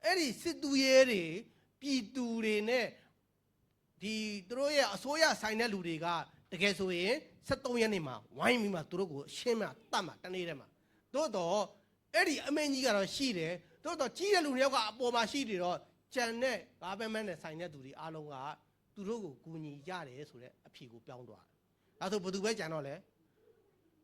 အဲ့ဒီစစ်သူရဲတွေပြည်သူတွေနဲ့ဒီသူတို့ရဲ့အစိုးရဆိုင်တဲ့လူတွေကတကယ်ဆိုရင်73ရက်နေ့မှာဝိုင်းပြီးမှသူတို့ကိုရှင်းမှတတ်မှတနေ့တည်းမှာသို့တော့အဲ့ဒီအမင်းကြီးကတော့ရှိတယ်သို့တော့ကြီးတဲ့လူတွေကအပေါ်မှာရှိတယ်တော့ကြံတဲ့ဘာပဲမဲနဲ့ဆိုင်တဲ့သူတွေအားလုံးကသူတို့ကိုကူညီကြတယ်ဆိုတဲ့အဖြေကိုပြောင်းသွားတယ်ဒါဆိုဘယ်သူပဲကြံတော့လ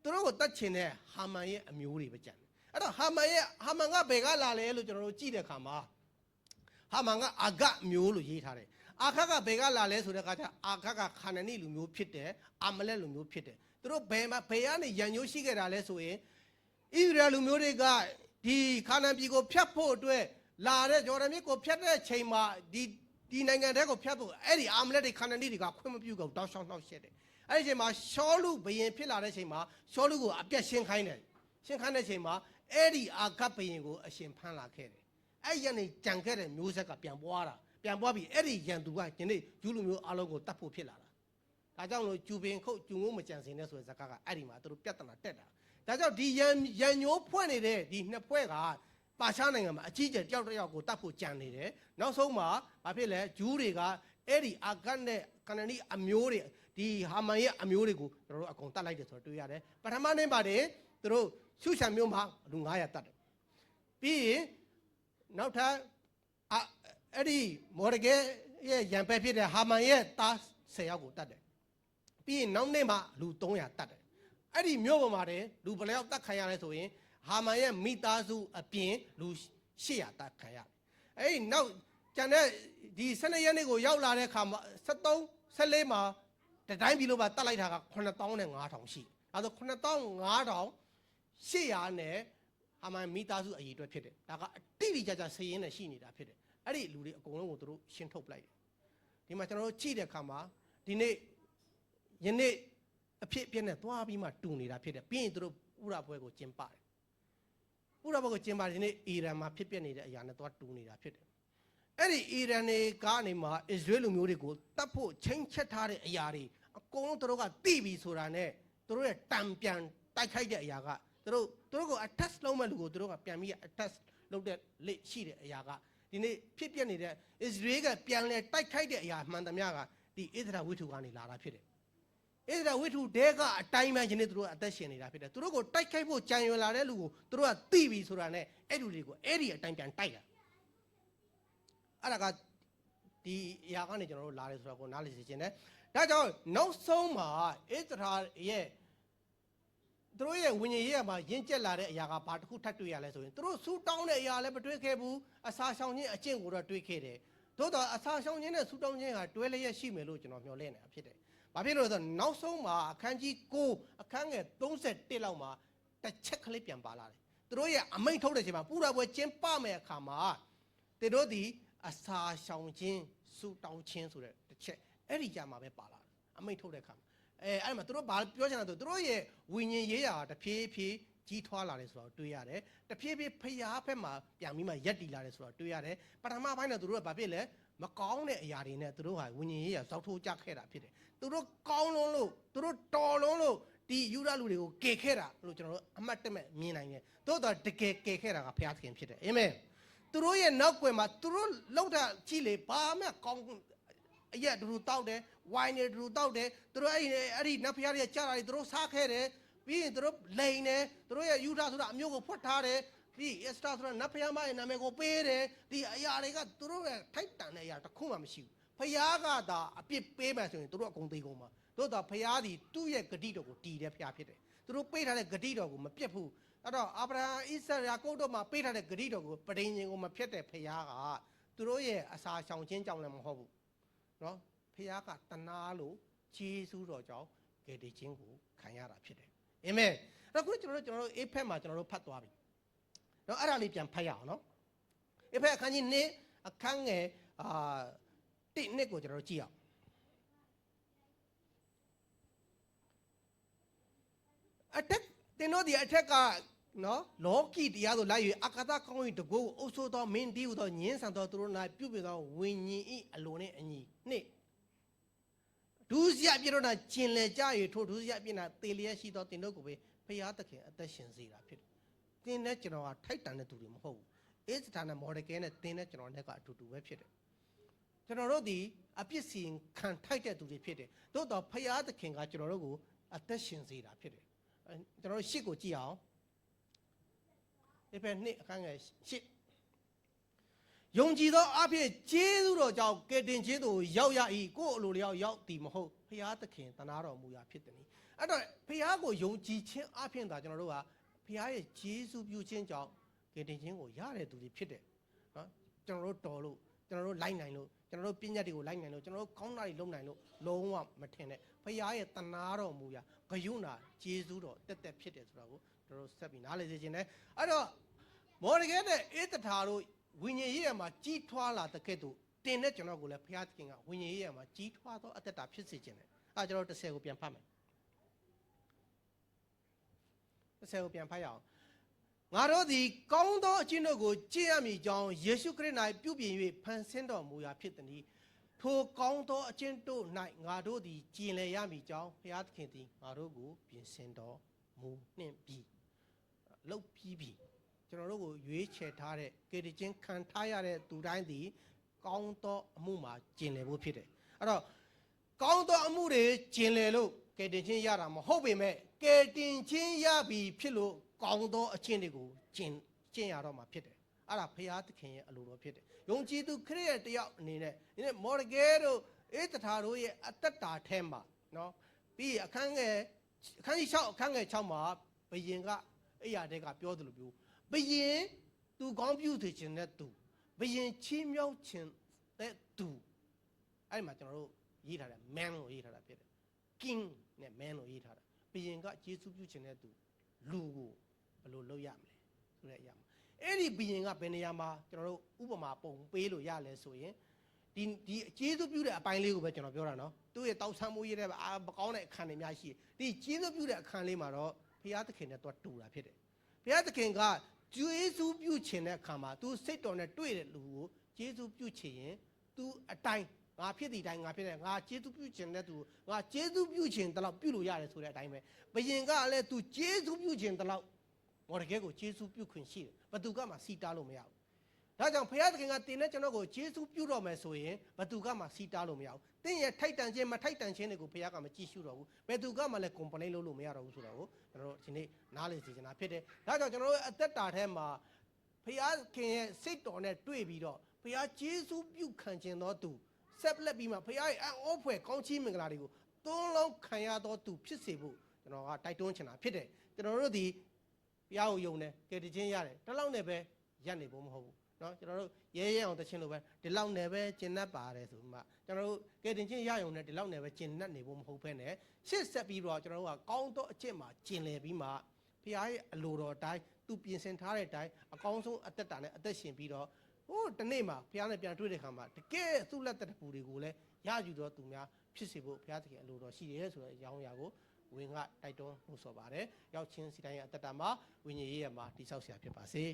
ဲသူတို့ကိုတတ်ချင်တဲ့ဟာမန်ရဲ့အမျိုးတွေပဲကြံတယ်အဲ့တော့ဟာမန်ကဘယ်ကလာလဲလို့ကျွန်တော်တို့ကြည့်တဲ့အခါမှာဟာမန်ကအာဂမျိုးလို့ရေးထားတယ်အာခကဘယ်ကလာလဲဆိုတဲ့အခါကျအာခကခါနနိလူမျိုးဖြစ်တယ်အာမလက်လူမျိုးဖြစ်တယ်သူတို့ဘယ်ကနေရန်ညိုးရှိခဲ့တာလဲဆိုရင်ဣသရေလလူမျိုးတွေကဒီခါနန်ပြည်ကိုဖြတ်ဖို့အတွက်လာတဲ့ဂျော်ဒန်မြစ်ကိုဖြတ်တဲ့ချိန်မှာဒီနိုင်ငံတဲကိုဖြတ်ဖို့အဲ့ဒီအာမလက်တွေခါနနိတွေကခွင့်မပြုတော့တောင်းရှောင်းနှောက်ရှက်တယ်အဲ့ဒီချိန်မှာရှောလူဘယင်ဖြစ်လာတဲ့ချိန်မှာရှောလူကိုအပြတ်ရှင်းခိုင်းတယ်ရှင်းခိုင်းတဲ့ချိန်မှာအဲ့ဒီအာဂတ်ဘယင်ကိုအရှင်ဖမ်းလာခဲ့တယ်အဲ့ရနေကြံခဲ့တဲ့မျိုးဆက်ကပြန်ပွားပြီးအဲ့ဒီရန်သူကဒီနေ့ယူလူမျိုးအားလုံးကိုတတ်ဖို့ဖြစ်လာတာဒါကြောင့်လို့ကျူပင်ခုတ်ကျူငုံမကြံစင်နဲ့ဆိုတဲ့ဇာတ်ကအဲ့ဒီမှာသူတို့ပြဿနာတက်တာ ဒါကြောင့်ဒီရန်ညိုးဖွင့်နေတဲ့ဒီနှစ်ဖွဲ့ကပါရှားနိုင်ငံမှာအကြီးကျယ်တယောက်တစ်ယောက်ကိုတတ်ဖို့ကြံနေတယ်နောက်ဆုံးမှာဘာဖြစ်လဲဂျူးတွေကအဲ့ဒီအာဂတ်နဲ့ကနနီအမျိုးတွေဒီဟာမန်ရဲ့အမျိုးတွေကိုကျွန်တော်တို့အကုန်တတ်လိုက်တယ်ဆိုတော့တွေ့ရတယ်ပထမနေ့ပါတယ်သူတို့ရှုရှံမျိုးမှာလူ900တတ်တယ်ပြီးရင်နောက်ထပ်အဲ့ဒီမော်ဒကဲရဲ့ရန်ပဲဖြစ်တဲ့ဟာမန်ရဲ့သား10ယောက်ကိုတတ်တယ်ပြီးရင်နောက်နေ့မှာလူ300တတ်တယ်အဲ့ဒီမျိုးပေါ်မှာတည်းလူဘယ်လောက်တတ်ခံရလဲဆိုရင်ဟာမန်ရဲ့မိသားစုအပြင်လူ800တတ်ခံရတယ်အဲ့ဒီနောက်ကျန်တဲ့ဒီ12ရက်နေ့ကိုရောက်လာတဲ့အခါမှာ73 14မှာတတိုင်းပြည်လုံးမှာတတ်လိုက်တာက9500ရှိအဲဆို9500 800နဲ့ဟာမန်မိသားစုအရေးအတွက်ဖြစ်တယ်ဒါကအတိအကျကျစည်ရင်းနဲ့ရှိနေတာဖြစ်တယ်အဲ့ဒီလူတွေအကုန်လုံးကိုသူတို့ရှင်းထုတ်ပလိုက်တယ်ဒီမှာကျွန်တော်တို့ကြည့်တဲ့အခါမှာဒီနေ့ယနေ့အဖြစ်အပျက်နဲ့သွားပြီးမှတူနေတာဖြစ်တယ်ပြီးရင်သူတို့ဥရပွဲကိုကျင်းပတယ်ဥရပွဲကိုကျင်းပဒီနေ့အီရန်မှာဖြစ်ပျက်နေတဲ့အရာနဲ့သွားတူနေတာဖြစ်တယ်အဲ့ဒီအီရန်တွေကနေမှအစ္စရေးလူမျိုးတွေကိုတတ်ဖို့ချိန်ချက်ထားတဲ့အရာတွေအကုန်လုံးသူတို့ကတိပြီဆိုတာနဲ့သူတို့ရဲ့တံပြန်တိုက်ခိုက်တဲ့အရာကသူတို့ကို attach လုပ်မဲ့လူကိုသူတို့ကပြန်ပြီး attach လုပ်တဲ့လက်ရှိတဲ့အရာကဒီနေ့ဖြစ်ပျက်နေတဲ့အစ္စရေးကပြန်လဲတိုက်ခိုက်တဲ့အရာမှန်သမျှကဒီဣသရာဝိထုကနေလာတာဖြစ်တယ်ဣသရာဝိထုတဲကအတိုင်းမှယနေ့သူတို့အသက်ရှင်နေတာဖြစ်တယ်သူတို့ကိုတိုက်ခိုက်ဖို့ကြံရွယ်လာတဲ့လူကိုသူတို့ကသိပြီဆိုတာနဲ့အဲ့လူတွေကိုအဲ့ဒီအတိုင်းပြန်တိုက်တာအဲ့ဒါကဒီအရာကနေကျွန်တော်တို့လာတယ်ဆိုတော့ကိုနားလည်စေချင်တယ်ဒါကြောင့်နောက်ဆုံးမှာဣသရာရဲ့သူတို့ရဲ့ဝိညာဉ်ရေးမှာရင့်ကျက်လာတဲ့အရာကဘာတစ်ခုထပ်တွေ့ရလဲဆိုရင်သူတို့ဆူတောင်းတဲ့အရာလည်းမတွေ့ခဲ့ဘူးအစာရှောင်ခြင်းအကျင့်ကိုတော့တွေ့ခဲ့တယ်သို့တော့အစာရှောင်ခြင်းနဲ့ဆူတောင်းခြင်းဟာတွဲလျက်ရှိမယ်လို့ကျွန်တော်မျှော်လင့်နေတာဖြစ်တယ်ဘာဖြစ်လို့လဲဆိုတော့နောက်ဆုံးမှာအခန်းကြီး9အခန်းငယ်31လောက်မှာတစ်ချက်ကလေးပြန်ပါလာတယ်သူတို့ရဲ့အမိန့်ထုတ်တဲ့အချိန်မှာပူရာပွဲကျင်းပမယ့်အခါမှာသူတို့ဒီအစာရှောင်ခြင်းဆူတောင်းခြင်းဆိုတဲ့တစ်ချက်အဲ့ဒီကြမှာပဲပါလာတယ်အမိန့်ထုတ်တဲ့အခါမှာအဲ့မှာသူတို့ဘာပြောချင်တာဆိုသူတို့ရဲ့ဝိညာဉ်ရေးရာတဖြည်းဖြည်းကြီးထွားလာတယ်ဆိုတော့တွေ့ရတယ်တဖြည်းဖြည်းဖျားဖက်မှာပြန်ပြီးမှရက်တီလာတယ်ဆိုတော့တွေ့ရတယ်ပထမပိုင်းတော့သူတို့ကဘာဖြစ်လဲမကောင်းတဲ့အရာတွေနဲ့သူတို့ဟာဝိညာဉ်ရေးရာဇောက်ထိုးကြခဲ့တာဖြစ်တယ်သူတို့ကောင်းလုံးလို့သူတို့တော်လုံးလို့ဒီယူရလူတွေကိုကေခဲ့တာလို့ကျွန်တော်တို့အမှတ်တမဲ့မြင်နိုင်တယ်သို့တော့တကယ်ကေခဲ့တာကဘုရားသခင်ဖြစ်တယ်အာမင်သူတို့ရဲ့နောက်ွယ်မှာသူတို့လောက်တာကြည့်လေဘာမှကောင်းအရက်တူတောက်တယ်ဝိုင်းနေတူတောက်တယ်သူတို့အဲ့ဒီနတ်ဖျားတွေကြားတာတွေသူတို့စားခဲ့တယ်ပြီးရင်သူတို့လိန်တယ်သူတို့ရဲ့ယူဒဆိုတာအမျိုးကိုဖွက်ထားတယ်ပြီးအက်စတာဆိုတာနတ်ဖျားမရဲ့နာမည်ကိုပေးတယ်ဒီအရာတွေကသူတို့ရဲ့ထိုက်တန်တဲ့အရာတစ်ခုမှမရှိဘူးဖျားကသာအပြစ်ပေးမှဆိုရင်သူတို့အကုန်သိကုန်မှာတို့တော့ဖျားဒီသူ့ရဲ့ဂတိတော်ကိုတည်တဲ့ဖျားဖြစ်တယ်သူတို့ပေးထားတဲ့ဂတိတော်ကိုမပြတ်ဘူးအဲ့တော့အာဗြဟံဣဇာယာကုတ်တို့မှာပေးထားတဲ့ဂတိတော်ကိုပဋိညာဉ်ကိုမဖျက်တဲ့ဖျားကသူတို့ရဲ့အစာရှောင်ခြင်းကြောင့်လည်းမဟုတ်ဘူးနော်ဖျားကတနာလို့ဂျေဇုတော်ကြောင့်ကယ်တင်ခြင်းကိုခံရတာဖြစ်တယ်အာမင်အဲ့တော့ကျွန်တော်တို့အေဖက်မှာကျွန်တော်တို့ဖတ်သွားပြီနော်အဲ့ဒါလေးပြန်ဖတ်ရအောင်နော်အေဖက်အခန်းကြီး2အခန်းငယ်1နှစ်ကိုကျွန်တော်တို့ကြည့်အောင်အထက်တင်တို့ဒီအထက်ကနော်လောကီတရားသို့လိုက်၍အကသကောင်း၏တကိုးကိုအုပ်ဆိုးသောမင်းဒီဟုသောညင်းဆန်သောသူတို့၌ပြုပြင်သောဝိညာဉ်၏အလိုနှင့်အညီနှစ်ဒုစရပြည့်တို့၌ကျင်လည်ကြ၍ထိုဒုစရပြည့်၌သေလျက်ရှိသောတင်တို့ကိုပဲဖျားသခင်အသက်ရှင်စေတာဖြစ်တယ်။တင်းနဲ့ကျွန်တော်ကထိုက်တန်တဲ့သူတွေမဟုတ်ဘူး။အေးစတာနဲ့မော်ဒကဲနဲ့တင်းနဲ့ကျွန်တော်နဲ့ကအတူတူပဲဖြစ်တယ်။ကျွန်တော်တို့ဒီအပြစ်စီရင်ခံထိုက်တဲ့သူတွေဖြစ်တယ်။သို့တော့ဖျားသခင်ကကျွန်တော်တို့ကိုအသက်ရှင်စေတာဖြစ်တယ်။ကျွန်တော်တို့ရှစ်ကိုကြည့်အောင်။ဒီဖက်နှစ်အခန်းငယ်ရှစ်ယုံကြည်သောအဖြစ်ကျေးဇူးတော်ကြောင့်ကယ်တင်ခြင်းသို့ရောက်ရ၏ကိုယ်အလိုလျောက်ရောက်သည်မဟုတ်ဖျားသခင်တနာတော်မူရာဖြစ်သည်။အဲ့တော့ဖျားကိုယုံကြည်ခြင်းအဖြစ်သာကျွန်တော်တို့ကဖျားရဲ့ကျေးဇူးပြုခြင်းကြောင့်ကယ်တင်ခြင်းကိုရတဲ့သူတွေဖြစ်တယ်။နော်ကျွန်တော်တို့တော်လို့ကျွန်တော်တို့လိုက်နိုင်လို့ကျွန်တော်တို့ပညာတွေကိုလိုက်နိုင်လို့ကျွန်တော်တို့ကောင်းတာတွေလုပ်နိုင်လို့လုံးဝမထင်နဲ့ဖျားရဲ့တနာတော်မူရာဂယုဏကျေးဇူးတော်တက်တက်ဖြစ်တယ်ဆိုတာကိုကျွန်တော်တို့ဆက်ပြီးနားလည်စေခြင်းနဲ့အဲ့တော့မော်ဒကဲနဲ့အေသထာတို့ဝိညာဉ်ရေးရမှာကြီးထွားလာတဲ့ကဲ့သို့တင်တဲ့ကျွန်တော်ကိုလည်းဘုရားသခင်ကဝိညာဉ်ရေးရမှာကြီးထွားသောအသက်တာဖြစ်စေခြင်းနဲ့အဲကျွန်တော်30ကိုပြန်ဖတ်မယ်30ကိုပြန်ဖတ်ရအောင်ငါတို့သည်ကောင်းသောအကျင့်တို့ကိုကျင့်ရမည်ကြောင်းယေရှုခရစ်၌ပြုပြင်၍ဖန်ဆင်းတော်မူရာဖြစ်သည်ထိုကောင်းသောအကျင့်တို့၌ငါတို့သည်ကျင့်လည်ရမည်ကြောင်းဘုရားသခင်သည်ငါတို့ကိုပြင်ဆင်တော်မူနှင့်ပြီ လုတ်ပြီးပြီကျွန်တော်တို့ကိုရွေးချယ်ထားတဲ့ကေတချင်းခံထားရတဲ့သူတိုင်းသည်ကောင်းသောအမှုမှာကျင်လည်ဖို့ဖြစ်တယ်အဲ့တော့ကောင်းသောအမှုတွေကျင်လည်လို့ကယ်တင်ခြင်းရတာမဟုတ်ပေမဲ့ကယ်တင်ခြင်းရပြီဖြစ်လို့ကောင်းသောအခြင်းတွေကိုကျင့်ရတော့မှာဖြစ်တယ်အဲ့ဒါဖရာသခင်ရဲ့အလိုတော်ဖြစ်တယ်ယုံကြည်သူခရစ်ရဲ့တယောက်အနေနဲ့ဒီနေ့မော်ဒကဲတို့အေးတထာတို့ရဲ့အသက်တာထဲမှာနော်ပြီးအခန်းငယ်6အခန်းငယ်6မှာဘယင်ကအဲ့ရတဲ့ကပြောသလိုမျိုးဘယင်သူကောင်းပြုစေခြင်းနဲ့သူဘယင်ချီးမြှောက်ခြင်းတဲ့သူအဲ့မှာကျွန်တော်တို့ရေးထားတယ် man လို့ရေးထားတာဖြစ်တယ် king နဲ့ man လို့ရေးထားတာဘယင်ကယေရှုပြုခြင်းတဲ့သူလူကိုဘယ်လိုလုပ်ရမလဲဆိုတဲ့အရာမှာအဲ့ဒီဘယင်ကဘယ်နေရာမှာကျွန်တော်တို့ဥပမာပုံပေးလို့ရလဲဆိုရင်ဒီယေရှုပြုတဲ့အပိုင်းလေးကိုပဲကျွန်တော်ပြောတာနော်သူ့ရဲ့တောက်ဆမ်းမှုရေးတဲ့မကောင်းတဲ့အခန်းတွေအများကြီးရှိတယ်ဒီယေရှုပြုတဲ့အခန်းလေးမှာတော့ဘုရားသခင်နဲ့တော့တူတာဖြစ်တယ်ဘုရားသခင်ကယေရှုပြုခြင်းတဲ့အခါမှာ तू စိတ်တော်နဲ့တွေ့တဲ့လူကိုယေရှုပြုချင်ရင် तू အတိုင်းငါဖြစ်ဒီတိုင်းငါဖြစ်တယ်ငါယေရှုပြုခြင်းတဲ့သူငါယေရှုပြုခြင်းတလောက်ပြုလို့ရတယ်ဆိုတဲ့အတိုင်းပဲဘယင်ကလည်း तू ယေရှုပြုခြင်းတလောက်မော်ဒကဲကိုယေရှုပြုခွင့်ရှိတယ်ဘသူကမှစီတားလို့မရဘူးဒါကြောင့်ဘုရားသခင်ကတင်တဲ့ကျွန်တော်ကိုယေရှုပြုတော့မယ်ဆိုရင်ဘသူကမှစီတားလို့မရဘူးတင်းရဲ့ထိုက်တန်ခြင်းမထိုက်တန်ခြင်းတွေကိုဘုရားကမကြည့်ရှုတော့ဘူးဘယ်သူကမှလည်း complain လုပ်လို့မရတော့ဘူးဆိုတော့ကျွန်တော်တို့ဒီနေ့နားလည်စီချင်တာဖြစ်တယ်ဒါကြောင့်ကျွန်တော်တို့အသက်တာထဲမှာဘုရားခင်ရဲ့စိတ်တော်နဲ့တွေ့ပြီးတော့ဘုရားယေရှုပြုခံခြင်းတော်သူဆက်လက်ပြီးမှဘုရားရဲ့အော့ဖွဲ့ကောင်းချီးမင်္ဂလာတွေကိုသုံးလုံးခံရတော်သူဖြစ်စေဖို့ကျွန်တော်ကတိုက်တွန်းချင်တာဖြစ်တယ်ကျွန်တော်တို့ဒီဘုရားကိုယုံတယ်ကယ်တင်ခြင်းရတယ်တလောက်နဲ့ပဲရပ်နေဖို့မဟုတ်ဘူးနော်ကျွန်တော်တို့ရဲအောင်တခြင်းလို့ပဲဒီလောက်နဲ့ပဲကျင်납ပါတယ်ဆိုမှကျွန်တော်တို့ကယ်တင်ခြင်းရရုံနဲ့ဒီလောက်နဲ့ပဲကျင်납နေဖို့မဟုတ်ဘဲနဲ့ရှစ်ဆက်ပြီးတော့ကျွန်တော်တို့ကကောင်းသောအကျင့်မှာကျင်လည်ပြီးမှဘုရားရဲ့အလိုတော်အတိုင်းသူပြင်ဆင်ထားတဲ့အတိုင်းအကောင်းဆုံးအသက်တာနဲ့အသက်ရှင်ပြီးတော့ဟိုတနေ့မှာဘုရားနဲ့ပြန်တွေ့တဲ့ခါမှာတကယ်သူ့လက်သက်ပူတွေကိုလည်းရယူတော့သူများဖြစ်စေဖို့ဘုရားသခင်အလိုတော်ရှိရဲဆိုတဲ့အကြောင်းအရာကိုဝင်ကတိုက်တွန်းလို့ဆိုပါတယ်ရောက်ချင်းစီတိုင်းရဲ့အသက်တာမှာဝိညာဉ်ရေးရမှာတိဆောက်ဆရာဖြစ်ပါစေ